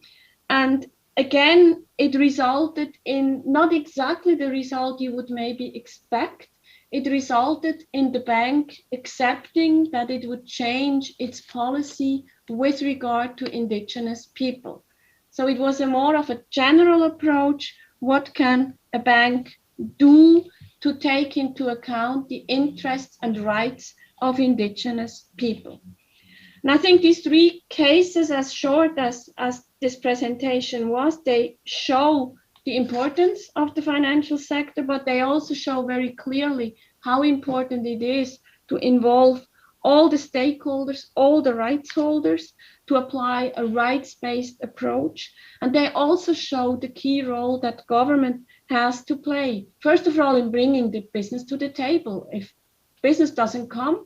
And again, it resulted in not exactly the result you would maybe expect. It resulted in the bank accepting that it would change its policy with regard to indigenous people. So it was a more of a general approach. What can a bank do to take into account the interests and rights of indigenous people? And I think these 3 cases, as short as this presentation was, they show the importance of the financial sector, but they also show very clearly how important it is to involve all the stakeholders, all the rights holders, to apply a rights-based approach. And they also show the key role that government has to play. First of all, in bringing the business to the table. If business doesn't come,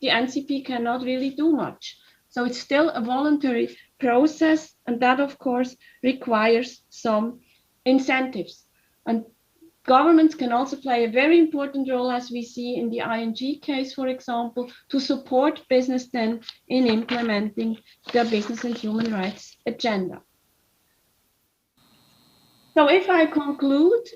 the NCP cannot really do much. So it's still a voluntary process, and that, of course, requires some incentives. And governments can also play a very important role, as we see in the ING case, for example, to support business then in implementing the business and human rights agenda. So if I conclude,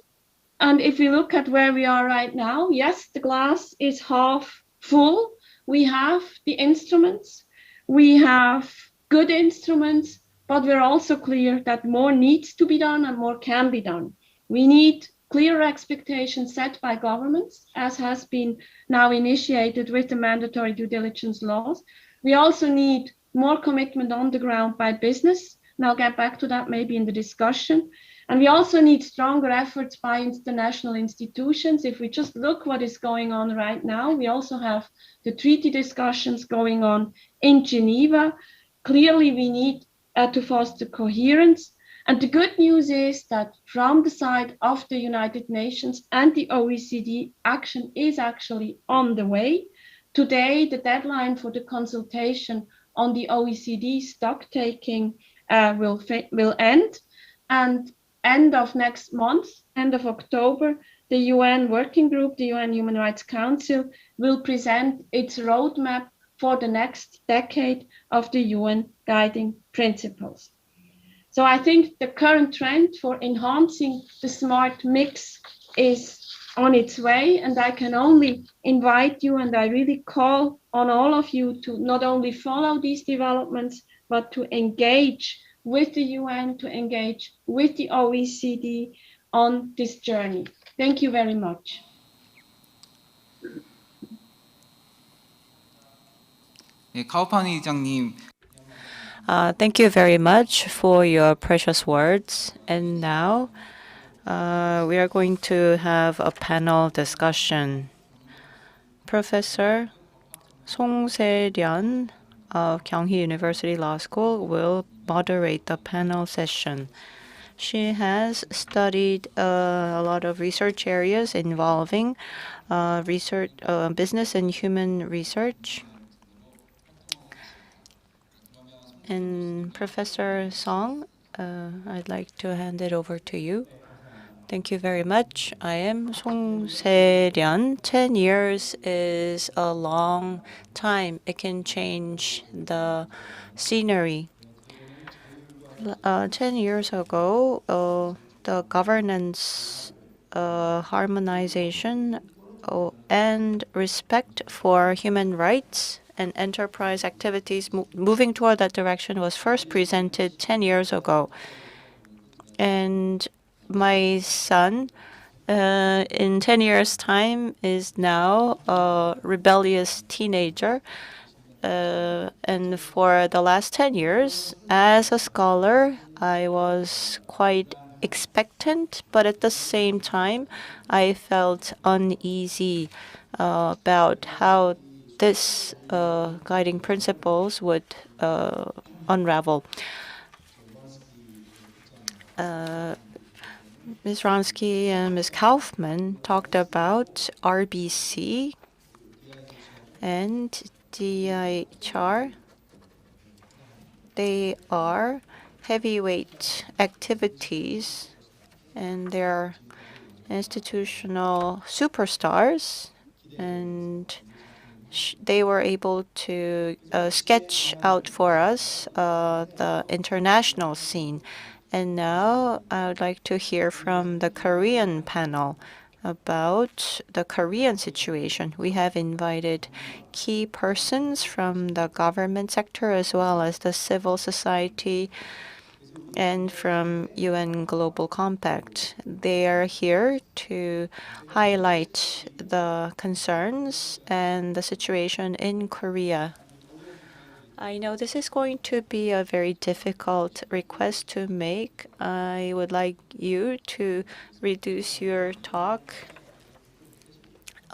and if we look at where we are right now, yes, the glass is half full. We have the instruments, we have good instruments, but we're also clear that more needs to be done and more can be done. We need clear expectations set by governments, as has been now initiated with the mandatory due diligence laws. We also need more commitment on the ground by business, and I'll get back to that maybe in the discussion. And we also need stronger efforts by international institutions. If we just look what is going on right now, we also have the treaty discussions going on in Geneva. Clearly, we need to foster coherence. And the good news is that from the side of the United Nations and the OECD, action is actually on the way. Today, the deadline for the consultation on the OECD stock taking will end. And end of next month, end of October, the UN Working Group, the UN Human Rights Council, will present its roadmap for the next decade of the UN guiding principles. So I think the current trend for enhancing the smart mix is on its way, and I can only invite you, and I really call on all of you to not only follow these developments, but to engage with the UN, to engage with the OECD on this journey. Thank you very much. 네, 카우파니 의장님, Thank you very much for your precious words. And now we are going to have a panel discussion. Professor Song Se-ryun of Kyunghee University Law School will moderate the panel session. She has studied a lot of research areas involving business and human research. And Professor Song, I'd like to hand it over to you. Thank you very much. I am Song Se-ryun. 10 years is a long time. It can change the scenery. 10 years ago, the governance harmonization and respect for human rights and enterprise activities moving toward that direction was first presented 10 years ago. And my son, in 10 years' time, is now a rebellious teenager. And for the last 10 years, as a scholar, I was quite expectant, but at the same time, I felt uneasy about how this guiding principles would unravel. Ms. Ronsky and Ms. Kaufman talked about RBC and DIHR. They are heavyweight activities, and they're institutional superstars, and they were able to sketch out for us the international scene. And now I would like to hear from the Korean panel about the Korean situation. We have invited key persons from the government sector as well as the civil society and from UN Global Compact. They are here to highlight the concerns and the situation in Korea. I know this is going to be a very difficult request to make. I would like you to reduce your talk.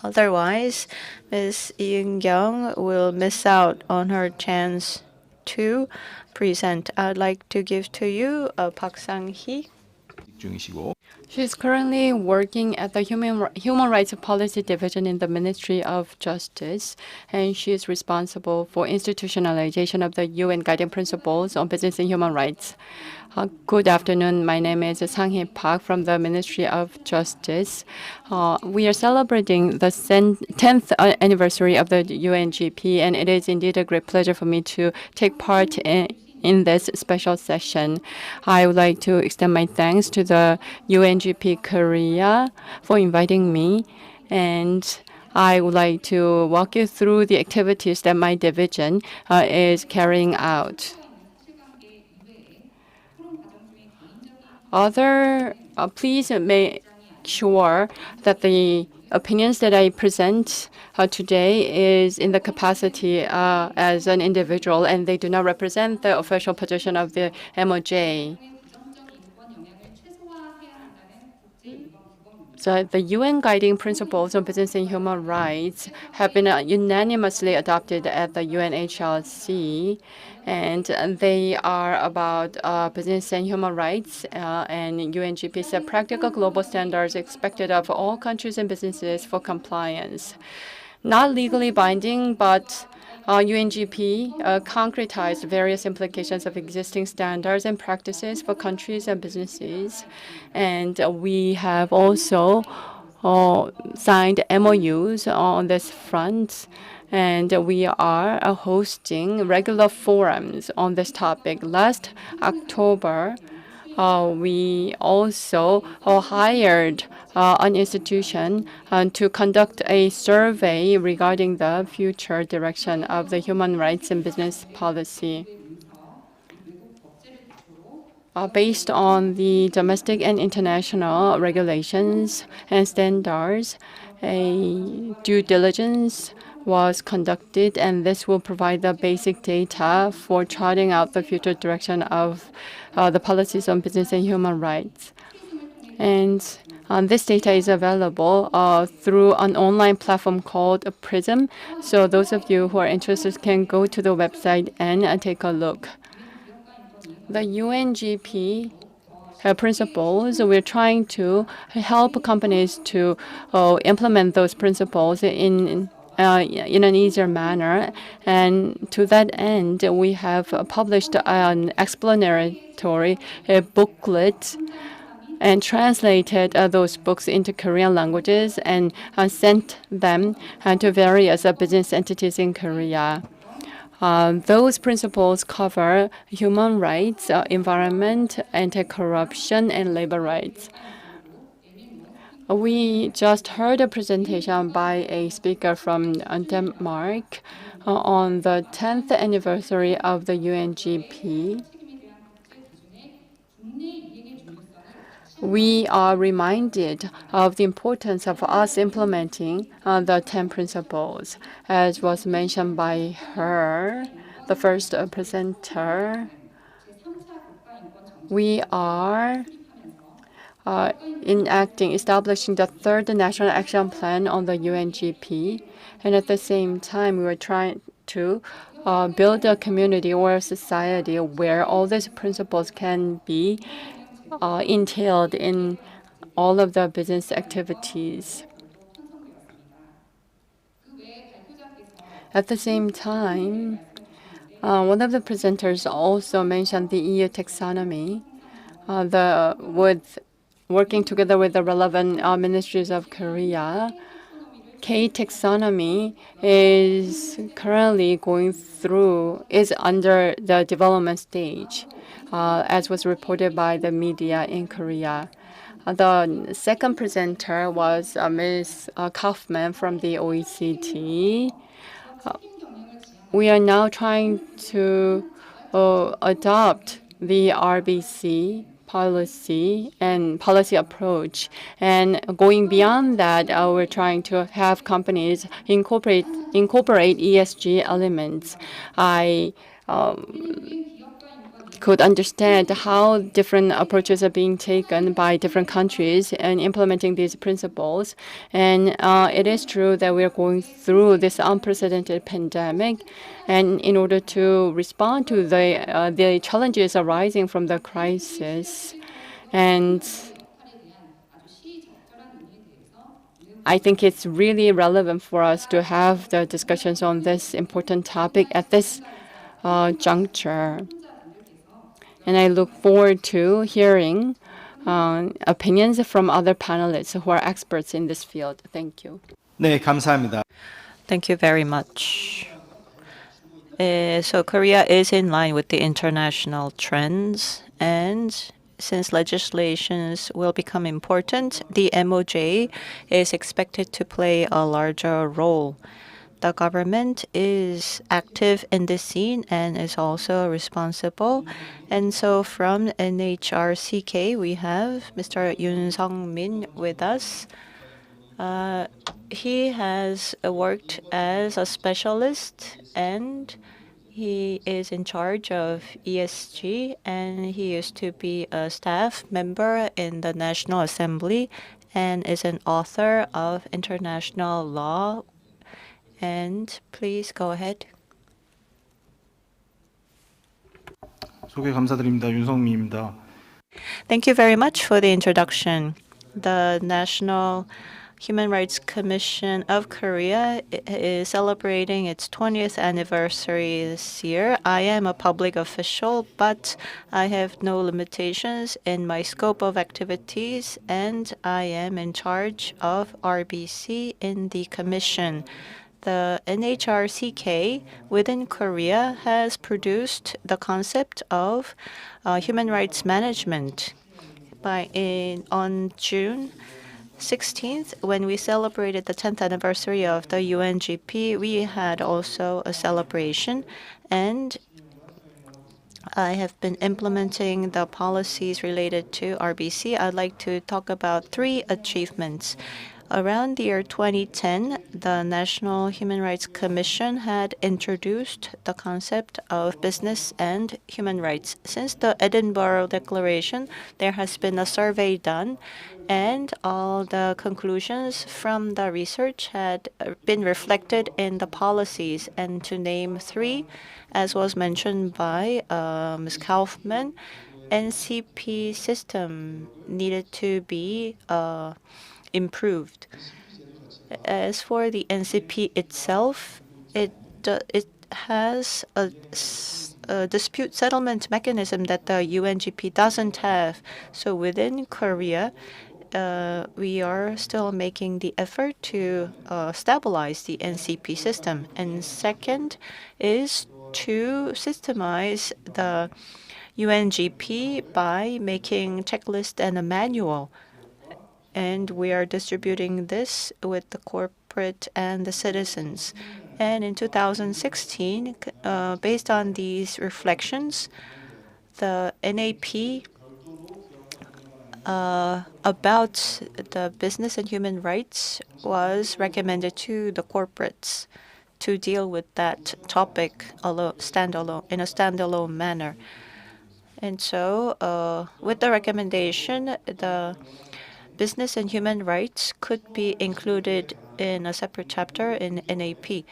Otherwise, Ms. Ieng-kyung will miss out on her chance to present. I'd like to give to you Park Sang-hee. She's currently working at the Human Rights Policy Division in the Ministry of Justice, and she is responsible for institutionalization of the UN Guiding Principles on Business and Human Rights. Good afternoon. My name is Sang-hee Park from the Ministry of Justice. We are celebrating the 10th anniversary of the UNGP, and it is indeed a great pleasure for me to take part in this special session. I would like to extend my thanks to the UNGP Korea for inviting me, and I would like to walk you through the activities that my division is carrying out. Please make sure that the opinions that I present today is in the capacity as an individual, and they do not represent the official position of the MOJ. So the UN guiding principles on business and human rights have been unanimously adopted at the UNHRC, and they are about business and human rights, and UNGP set practical global standards expected of all countries and businesses for compliance. Not legally binding, but UNGP concretized various implications of existing standards and practices for countries and businesses. And we have also signed MOUs on this front. And we are hosting regular forums on this topic. Last October, we also hired an institution to conduct a survey regarding the future direction of the human rights and business policy. Based on the domestic and international regulations and standards, a due diligence was conducted, and this will provide the basic data for charting out the future direction of the policies on business and human rights. And this data is available through an online platform called PRISM. So those of you who are interested can go to the website and take a look. The UNGP principles, we're trying to help companies to implement those principles in an easier manner. And to that end, we have published an explanatory booklet and translated those books into Korean languages and sent them to various business entities in Korea. Those principles cover human rights, environment, anti-corruption, and labor rights. We just heard a presentation by a speaker from Denmark on the 10th anniversary of the UNGP. We are reminded of the importance of us implementing the 10 principles, as was mentioned by her, the first presenter. We are establishing the third National Action Plan on the UNGP, and at the same time, we were trying to build a community or a society where all these principles can be entailed in all of the business activities. At the same time, one of the presenters also mentioned the EU taxonomy, working together with the relevant ministries of Korea. K taxonomy is currently is under the development stage, as was reported by the media in Korea. The second presenter was Ms. Kaufman from the OECD. We are now trying to adopt the RBC policy and policy approach. And going beyond that, we're trying to have companies incorporate ESG elements. I could understand how different approaches are being taken by different countries in implementing these principles. And it is true that we are going through this unprecedented pandemic. And in order to respond to the challenges arising from the crisis, and I think it's really relevant for us to have the discussions on this important topic at this juncture. And I look forward to hearing opinions from other panelists who are experts in this field. Thank you. 네, 감사합니다. Thank you very much. So Korea is in line with the international trends, and since legislations will become important, the MOJ is expected to play a larger role. The government is active in this scene and is also responsible. And so from NHRCK, we have Mr. Yoon Sung-min with us. He has worked as a specialist, and he is in charge of ESG, and he used to be a staff member in the National Assembly and is an author of international law. And please go ahead. 소개 감사드립니다. 윤성민입니다. Thank you very much for the introduction. The National Human Rights Commission of Korea is celebrating its 20th anniversary this year. I am a public official, but I have no limitations in my scope of activities, and I am in charge of RBC in the Commission. The NHRCK within Korea has produced the concept of human rights management. On June 16th, when we celebrated the 10th anniversary of the UNGP, we had also a celebration, and I have been implementing the policies related to RBC. I'd like to talk about 3 achievements. Around the year 2010, the National Human Rights Commission had introduced the concept of business and human rights. Since the Edinburgh Declaration, there has been a survey done, and all the conclusions from the research had been reflected in the policies. And to name 3, as was mentioned by Ms. Kaufman, NCP system needed to be improved. As for the NCP itself, it has a dispute settlement mechanism that the UNGP doesn't have. So within Korea, we are still making the effort to stabilize the NCP system. And second is to systemize the UNGP by making checklist and a manual. And we are distributing this with the corporate and the citizens. And in 2016, based on these reflections, the NAP about the business and human rights was recommended to the corporates to deal with that topic in a standalone manner. And so with the recommendation, the business and human rights could be included in a separate chapter in NAP.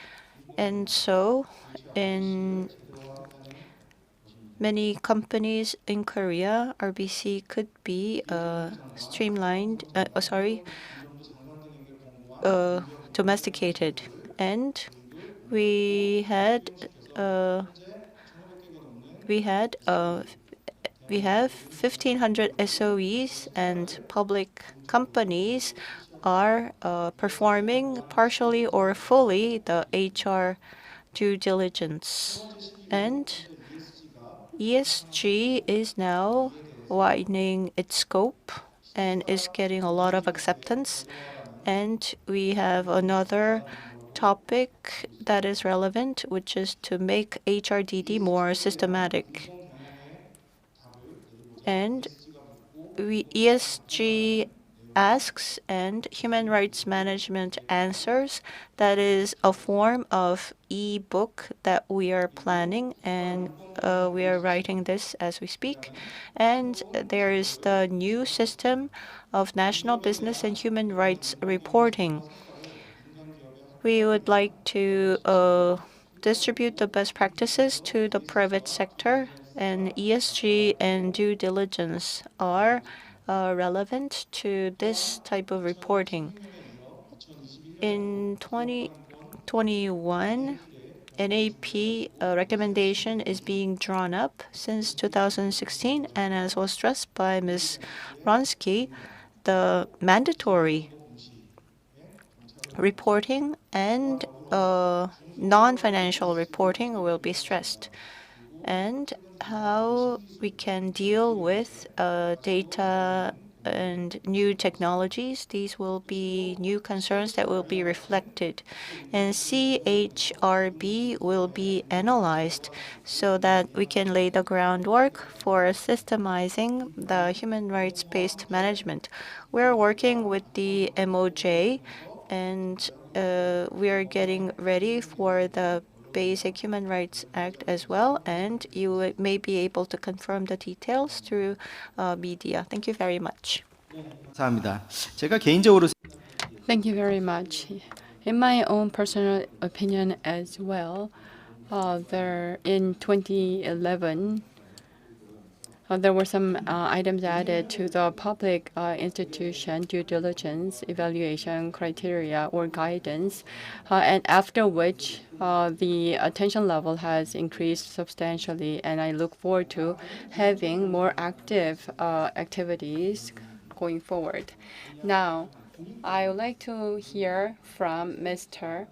And so in many companies in Korea, RBC could be domesticated. And we have 1,500 SOEs, and public companies are performing partially or fully the HR due diligence. And ESG is now widening its scope and is getting a lot of acceptance. And we have another topic that is relevant, which is to make HRDD more systematic. And ESG asks and human rights management answers. That is a form of e-book that we are planning, and we are writing this as we speak. And there is the new system of national business and human rights reporting. We would like to distribute the best practices to the private sector, and ESG and due diligence are relevant to this type of reporting. In 2021, NAP recommendation is being drawn up since 2016, and as was stressed by Ms. Ronsky, the mandatory reporting and non-financial reporting will be stressed, and how we can deal with data and new technologies. These will be new concerns that will be reflected, and CHRB will be analyzed so that we can lay the groundwork for systemizing the human rights-based management. We're working with the MOJ and we are getting ready for the Basic Human Rights Act as well, and you may be able to confirm the details through media. Thank you very much. 감사합니다. 제가 개인적으로 Thank you very much. In my own personal opinion as well, there in 2011, there were some items added to the public institution due diligence evaluation criteria or guidance, and after which the attention level has increased substantially, and I look forward to having more active activities going forward. Now, I would like to hear from Mr.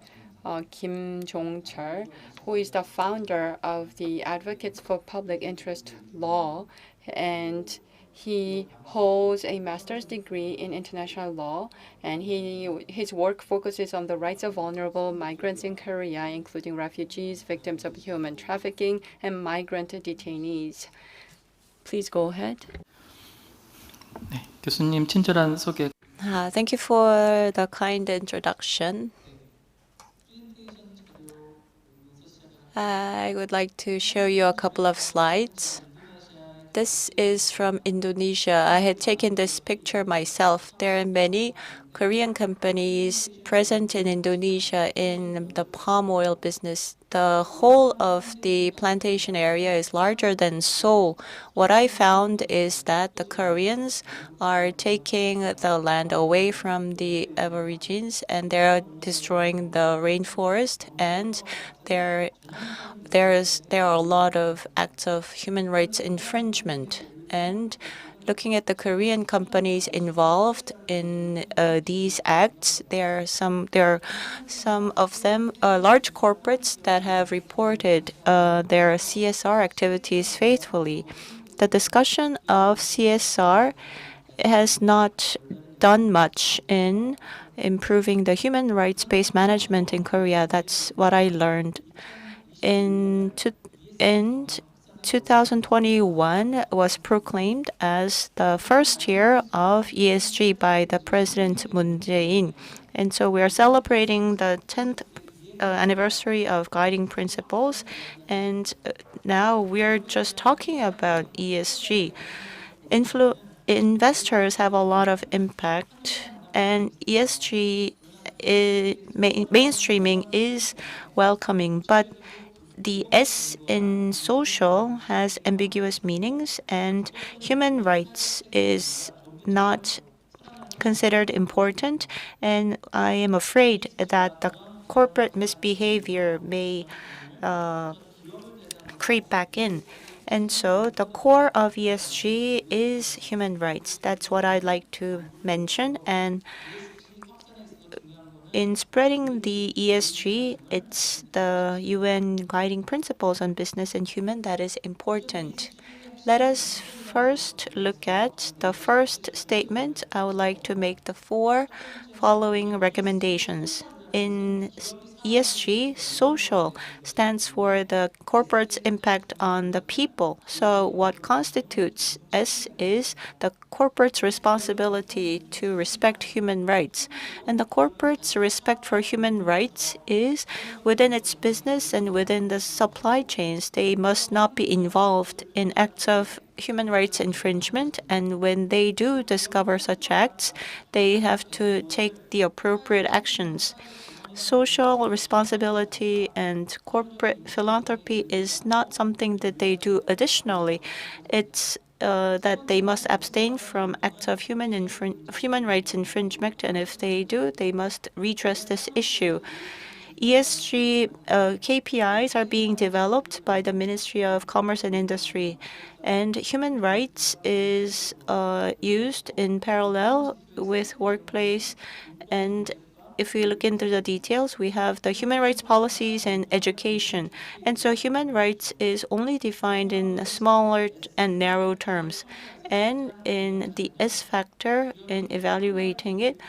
Kim Jong-chul, who is the founder of the Advocates for Public Interest Law, and he holds a master's degree in international law, and his work focuses on the rights of vulnerable migrants in Korea, including refugees, victims of human trafficking, and migrant detainees. Please go ahead. 네, 교수님 친절한 소개 Thank you for the kind introduction. I would like to show you a couple of slides. This is from Indonesia. I had taken this picture myself. There are many Korean companies present in Indonesia in the palm oil business. The whole of the plantation area is larger than Seoul. What I found is that the Koreans are taking the land away from the Aborigines, and they're destroying the rainforest, and there are a lot of acts of human rights infringement. And looking at the Korean companies involved in these acts, there are some of them large corporates that have reported their CSR activities faithfully. The discussion of CSR has not done much in improving the human rights-based management in Korea. That's what I learned. In 2021 was proclaimed as the first year of ESG by the President Moon Jae-in. And so we are celebrating the 10th anniversary of guiding principles. And now we're just talking about ESG. Investors have a lot of impact, and ESG mainstreaming is welcoming, but the S in social has ambiguous meanings, and human rights is not considered important, and I am afraid that the corporate misbehavior may creep back in. And so the core of ESG is human rights. That's what I'd like to mention. And in spreading the ESG, it's the UN guiding principles on business and human that is important. Let us first look at the first statement. I would like to make the 4 following recommendations. In ESG, social stands for the corporate's impact on the people. So what constitutes S is the corporate's responsibility to respect human rights. And the corporate's respect for human rights is within its business and within the supply chains. They must not be involved in acts of human rights infringement, and when they do discover such acts, they have to take the appropriate actions. Social responsibility and corporate philanthropy is not something that they do additionally. It's that they must abstain from acts of human rights infringement, and if they do, they must redress this issue. ESG KPIs are being developed by the Ministry of Commerce and Industry, and human rights is used in parallel with workplace. And if we look into the details, we have the human rights policies and education. And so human rights is only defined in smaller and narrow terms. And in the S factor, in evaluating it,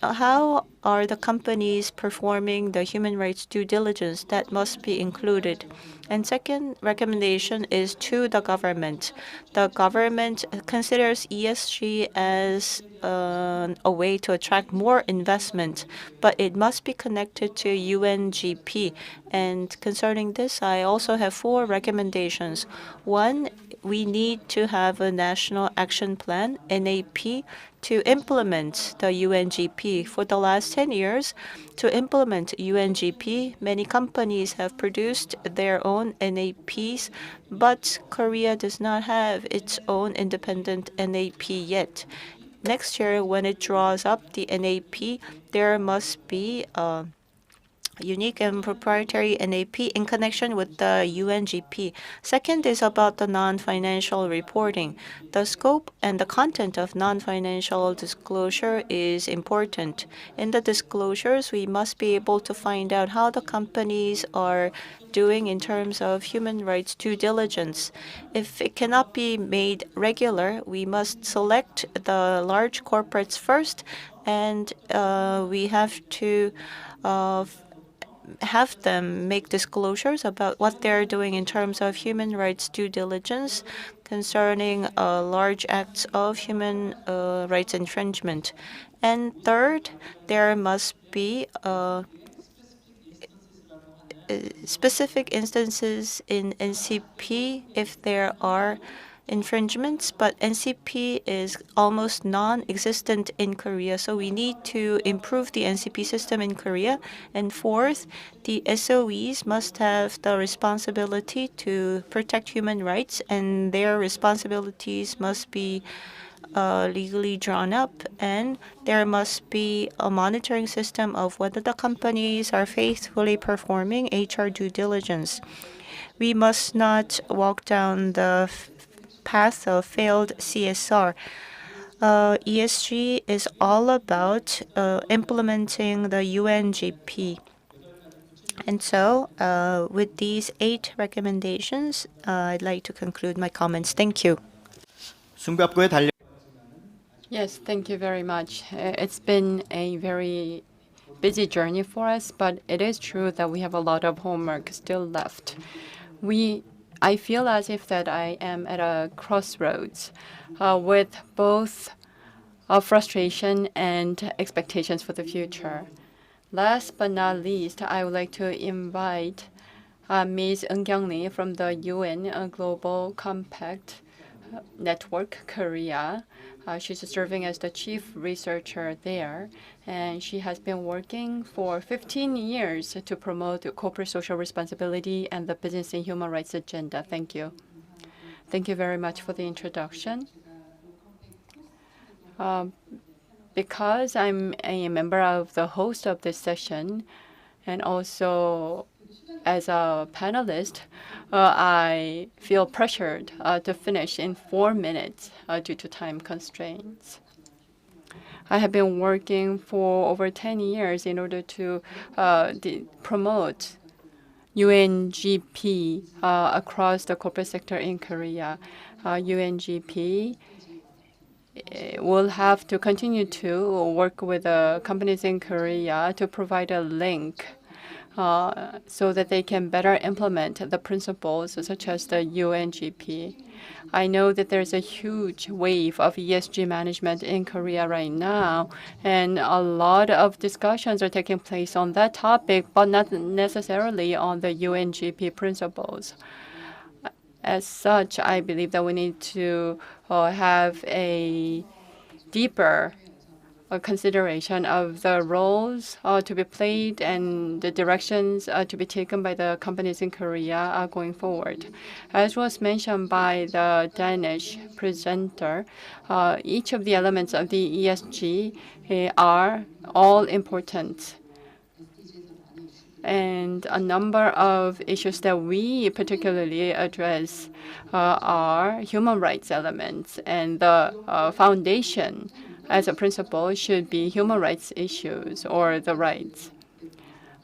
how are the companies performing the human rights due diligence? That must be included. And second recommendation is to the government. The government considers ESG as a way to attract more investment, but it must be connected to UNGP. And concerning this, I also have 4 recommendations. One, we need to have a national action plan, NAP, to implement the UNGP. For the last 10 years, to implement UNGP, many companies have produced their own NAPs, but Korea does not have its own independent NAP yet. Next year, when it draws up the NAP, there must be a unique and proprietary NAP in connection with the UNGP. Second is about the non-financial reporting. The scope and the content of non-financial disclosure is important. In the disclosures, we must be able to find out how the companies are doing in terms of human rights due diligence. If it cannot be made regular, we must select the large corporates first, and we have to have them make disclosures about what they're doing in terms of human rights due diligence concerning large acts of human rights infringement. And third, there must be specific instances in NCP if there are infringements, but NCP is almost non-existent in Korea, so we need to improve the NCP system in Korea. And fourth, the SOEs must have the responsibility to protect human rights, and their responsibilities must be legally drawn up, and there must be a monitoring system of whether the companies are faithfully performing HR due diligence. We must not walk down the path of failed CSR. ESG is all about implementing the UNGP. And so with these 8 recommendations, I'd like to conclude my comments. Thank you. 숨가쁘고의 달력. Yes, thank you very much. It's been a very busy journey for us, but it is true that we have a lot of homework still left. I feel as if that I am at a crossroads with both frustration and expectations for the future. Last but not least, I would like to invite Ms. Eun from the UN Global Compact Network Korea. She's serving as the chief researcher there, and she has been working for 15 years to promote corporate social responsibility and the business and human rights agenda. Thank you. Thank you very much for the introduction. Because I'm a member of the host of this session, and also as a panelist, I feel pressured to finish in 4 minutes due to time constraints. I have been working for over 10 years in order to promote UNGP across the corporate sector in Korea. UNGP will have to continue to work with companies in Korea to provide a link so that they can better implement the principles such as the UNGP. I know that there's a huge wave of ESG management in Korea right now, and a lot of discussions are taking place on that topic, but not necessarily on the UNGP principles. As such, I believe that we need to have a deeper consideration of the roles to be played and the directions to be taken by the companies in Korea going forward. As was mentioned by the Danish presenter, each of the elements of the ESG are all important. And a number of issues that we particularly address are human rights elements, and the foundation as a principle should be human rights issues or the rights.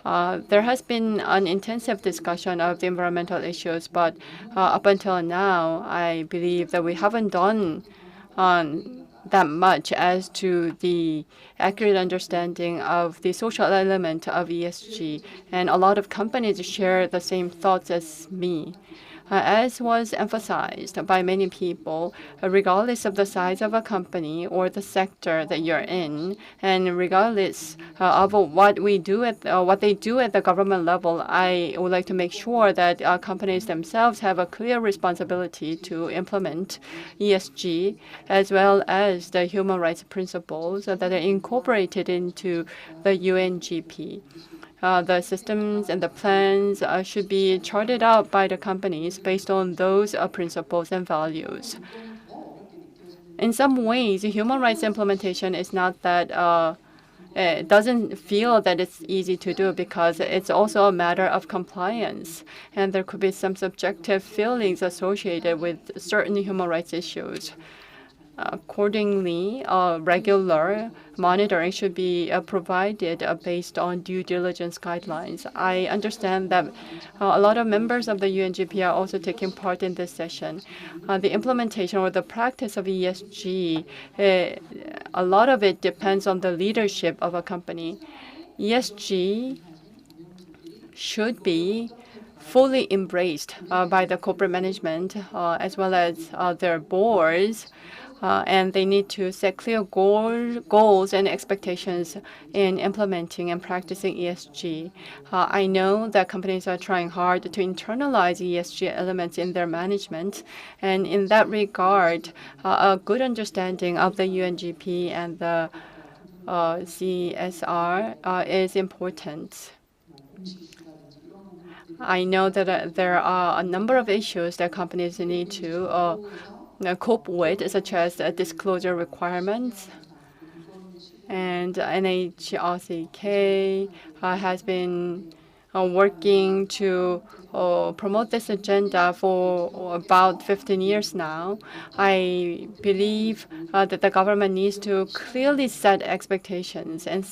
There has been an intensive discussion of the environmental issues, but up until now, I believe that we haven't done that much as to the accurate understanding of the social element of ESG, and a lot of companies share the same thoughts as me. As was emphasized by many people, regardless of the size of a company or the sector that you're in, and regardless of what they do at the government level, I would like to make sure that companies themselves have a clear responsibility to implement ESG, as well as the human rights principles that are incorporated into the UNGP. The systems and the plans should be charted out by the companies based on those principles and values. In some ways, human rights implementation is not that it doesn't feel that it's easy to do because it's also a matter of compliance, and there could be some subjective feelings associated with certain human rights issues. Accordingly, regular monitoring should be provided based on due diligence guidelines. I understand that a lot of members of the UNGP are also taking part in this session. The implementation or the practice of ESG, a lot of it depends on the leadership of a company. ESG should be fully embraced by the corporate management as well as their boards. And they need to set clear goals and expectations in implementing and practicing ESG. I know that companies are trying hard to internalize ESG elements in their management, and in that regard, a good understanding of the UNGP and the CSR is important. I know that there are a number of issues that companies need to cope with, such as disclosure requirements. And NHRCK has been working to promote this agenda for about 15 years now. I believe that the government needs to clearly set expectations and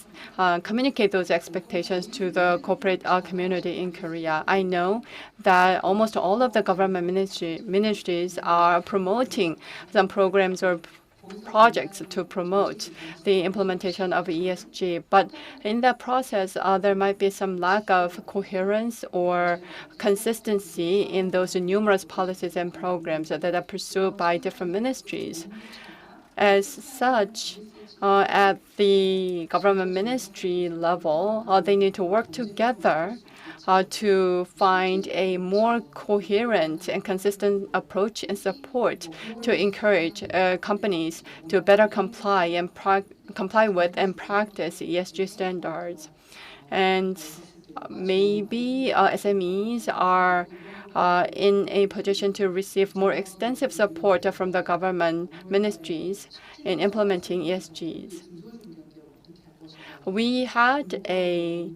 communicate those expectations to the corporate community in Korea. I know that almost all of the government ministries are promoting some programs or projects to promote the implementation of ESG. But in that process, there might be some lack of coherence or consistency in those numerous policies and programs that are pursued by different ministries. As such, at the government ministry level, they need to work together to find a more coherent and consistent approach and support to encourage companies to better comply with and practice ESG standards. And maybe SMEs are in a position to receive more extensive support from the government ministries in implementing ESGs. We had a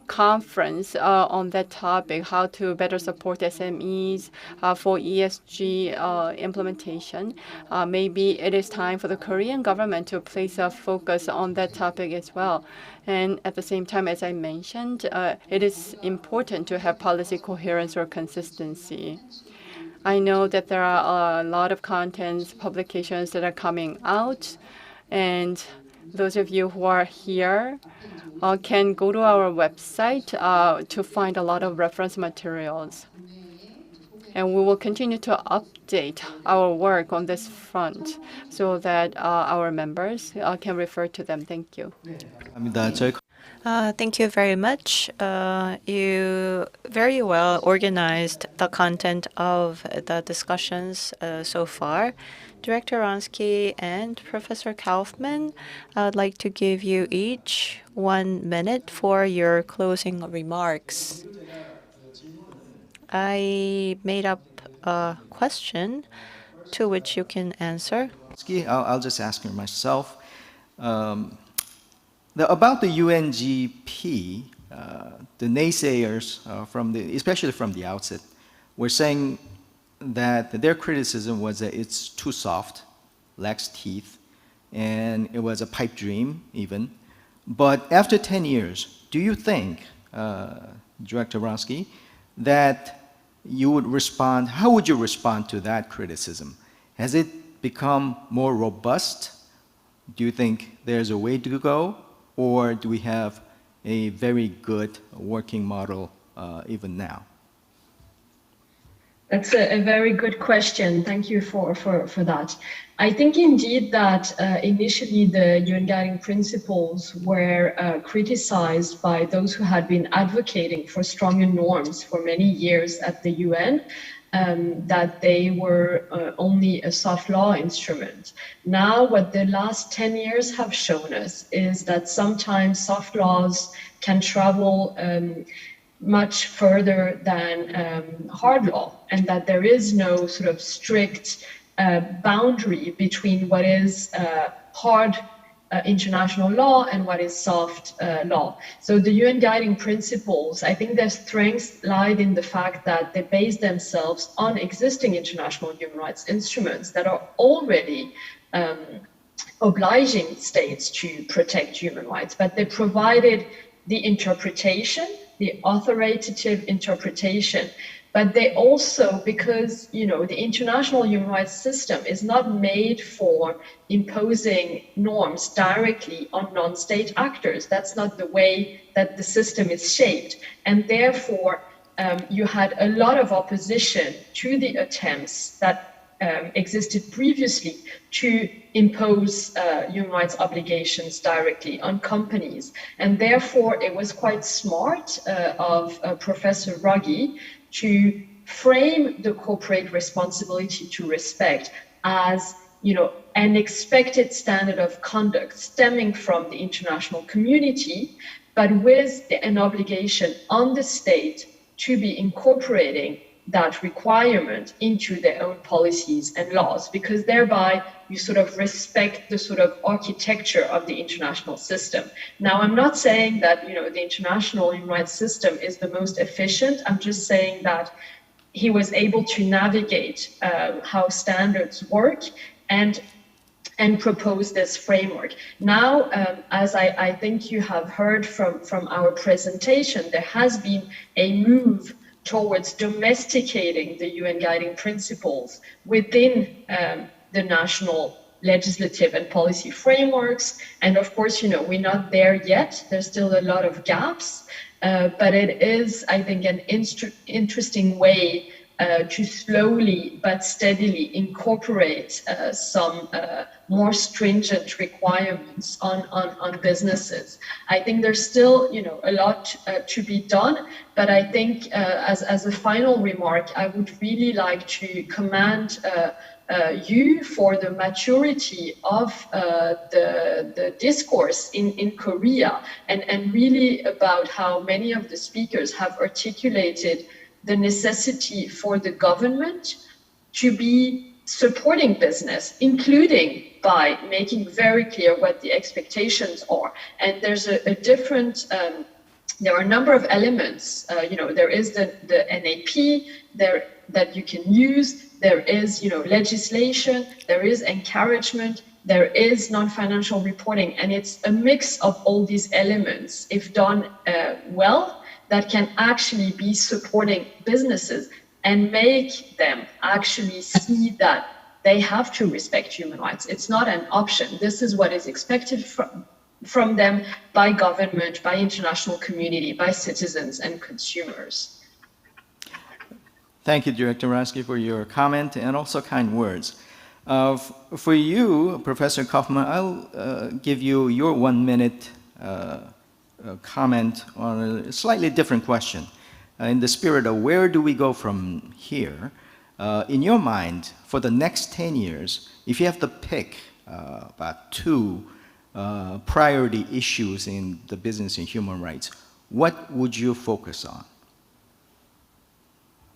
conference on that topic, how to better support SMEs for ESG implementation. Maybe it is time for the Korean government to place a focus on that topic as well. And at the same time, as I mentioned, it is important to have policy coherence or consistency. I know that there are a lot of contents, publications that are coming out, and those of you who are here can go to our website to find a lot of reference materials. And we will continue to update our work on this front so that our members can refer to them. Thank you. Thank you very much. You very well organized the content of the discussions so far. Director Ungc and Professor Kaufman, I'd like to give you each 1 minute for your closing remarks. I made up a question to which you can answer. I'll just ask it myself. About the UNGP, the naysayers, especially from the outset, were saying that their criticism was that it's too soft, lacks teeth, and it was a pipe dream even. But after 10 years, do you think, Director Ungc, that you would respond, how would you respond to that criticism? Has it become more robust? Do you think there's a way to go, or do we have a very good working model even now? That's a very good question. Thank you for that. I think indeed that initially the UN guiding principles were criticized by those who had been advocating for stronger norms for many years at the UN, that they were only a soft law instrument. Now, what the last 10 years have shown us is that sometimes soft laws can travel much further than hard law, and that there is no sort of strict boundary between what is hard international law and what is soft law. So the UN guiding principles, I think their strengths lied in the fact that they base themselves on existing international human rights instruments that are already obliging states to protect human rights, but they provided the interpretation, the authoritative interpretation, but they also, because the international human rights system is not made for imposing norms directly on non-state actors. That's not the way that the system is shaped, and therefore you had a lot of opposition to the attempts that existed previously to impose human rights obligations directly on companies. And therefore, it was quite smart of Professor Ruggie to frame the corporate responsibility to respect as an expected standard of conduct stemming from the international community, but with an obligation on the state to be incorporating that requirement into their own policies and laws, because thereby you sort of respect the sort of architecture of the international system. Now, I'm not saying that the international human rights system is the most efficient. I'm just saying that he was able to navigate how standards work and propose this framework. Now, as I think you have heard from our presentation, there has been a move towards domesticating the UN guiding principles within the national legislative and policy frameworks. And of course, we're not there yet. There's still a lot of gaps, but it is, I think, an interesting way to slowly but steadily incorporate some more stringent requirements on businesses. I think there's still, a lot to be done, but I think as a final remark, I would really like to commend you for the maturity of the discourse in Korea, and really about how many of the speakers have articulated the necessity for the government to be supporting business, including by making very clear what the expectations are. And there's a different, there are a number of elements. There is the NAP there that you can use. There is, legislation. There is encouragement. There is non-financial reporting, and it's a mix of all these elements. If done well, that can actually be supporting businesses and make them actually see that they have to respect human rights. It's not an option. This is what is expected from them by government, by international community, by citizens and consumers. Thank you, Director Rasky, for your comment and also kind words. For you, Professor Kaufman, I'll give you your 1 minute comment on a slightly different question. In the spirit of where do we go from here, in your mind, for the next 10 years, if you have to pick about 2 priority issues in the business and human rights, what would you focus on?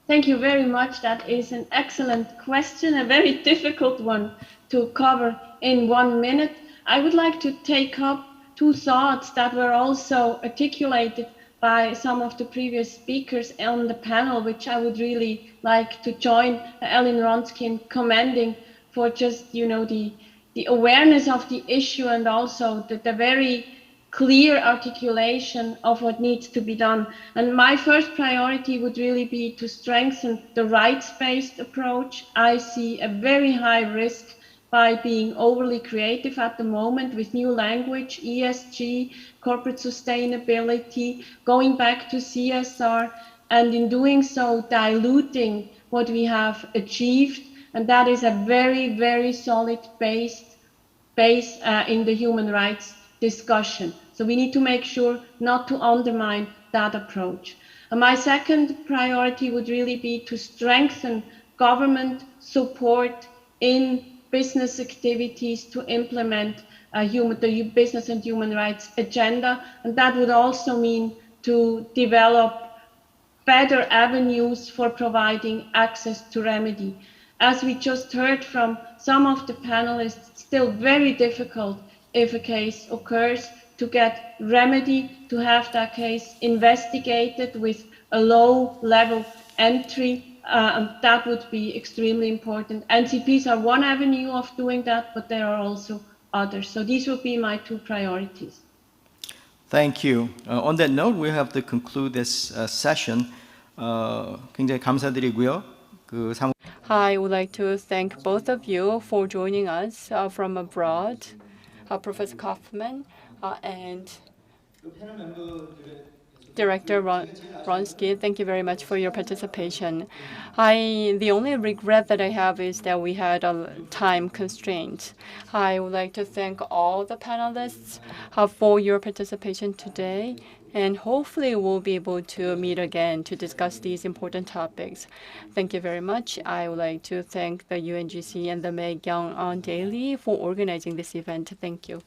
Thank you very much. That is an excellent question, a very difficult one to cover in 1 minute. I would like to take up 2 thoughts that were also articulated by some of the previous speakers on the panel, which I would really like to join Ellen Ronsky in commending for just, the awareness of the issue, and also the very clear articulation of what needs to be done. And my first priority would really be to strengthen the rights-based approach. I see a very high risk by being overly creative at the moment with new language, ESG, corporate sustainability, going back to CSR, and in doing so, diluting what we have achieved. And that is a very, very solid base in the human rights discussion. So we need to make sure not to undermine that approach. And my second priority would really be to strengthen government support in business activities to implement the business and human rights agenda. And that would also mean to develop better avenues for providing access to remedy. As we just heard from some of the panelists, it's still very difficult if a case occurs to get remedy, to have that case investigated with a low-level entry. That would be extremely important. NCPs are one avenue of doing that, but there are also others. So these would be my two priorities. Thank you. On that note, we have to conclude this session. 굉장히 감사드리고요. I would like to thank both of you for joining us from abroad, Professor Kaufman and Director Ronsky. Thank you very much for your participation. The only regret that I have is that we had a time constraint. I would like to thank all the panelists for your participation today. And hopefully we'll be able to meet again to discuss these important topics. Thank you very much. I would like to thank the UNGC and the Maekyoung Daily for organizing this event. Thank you.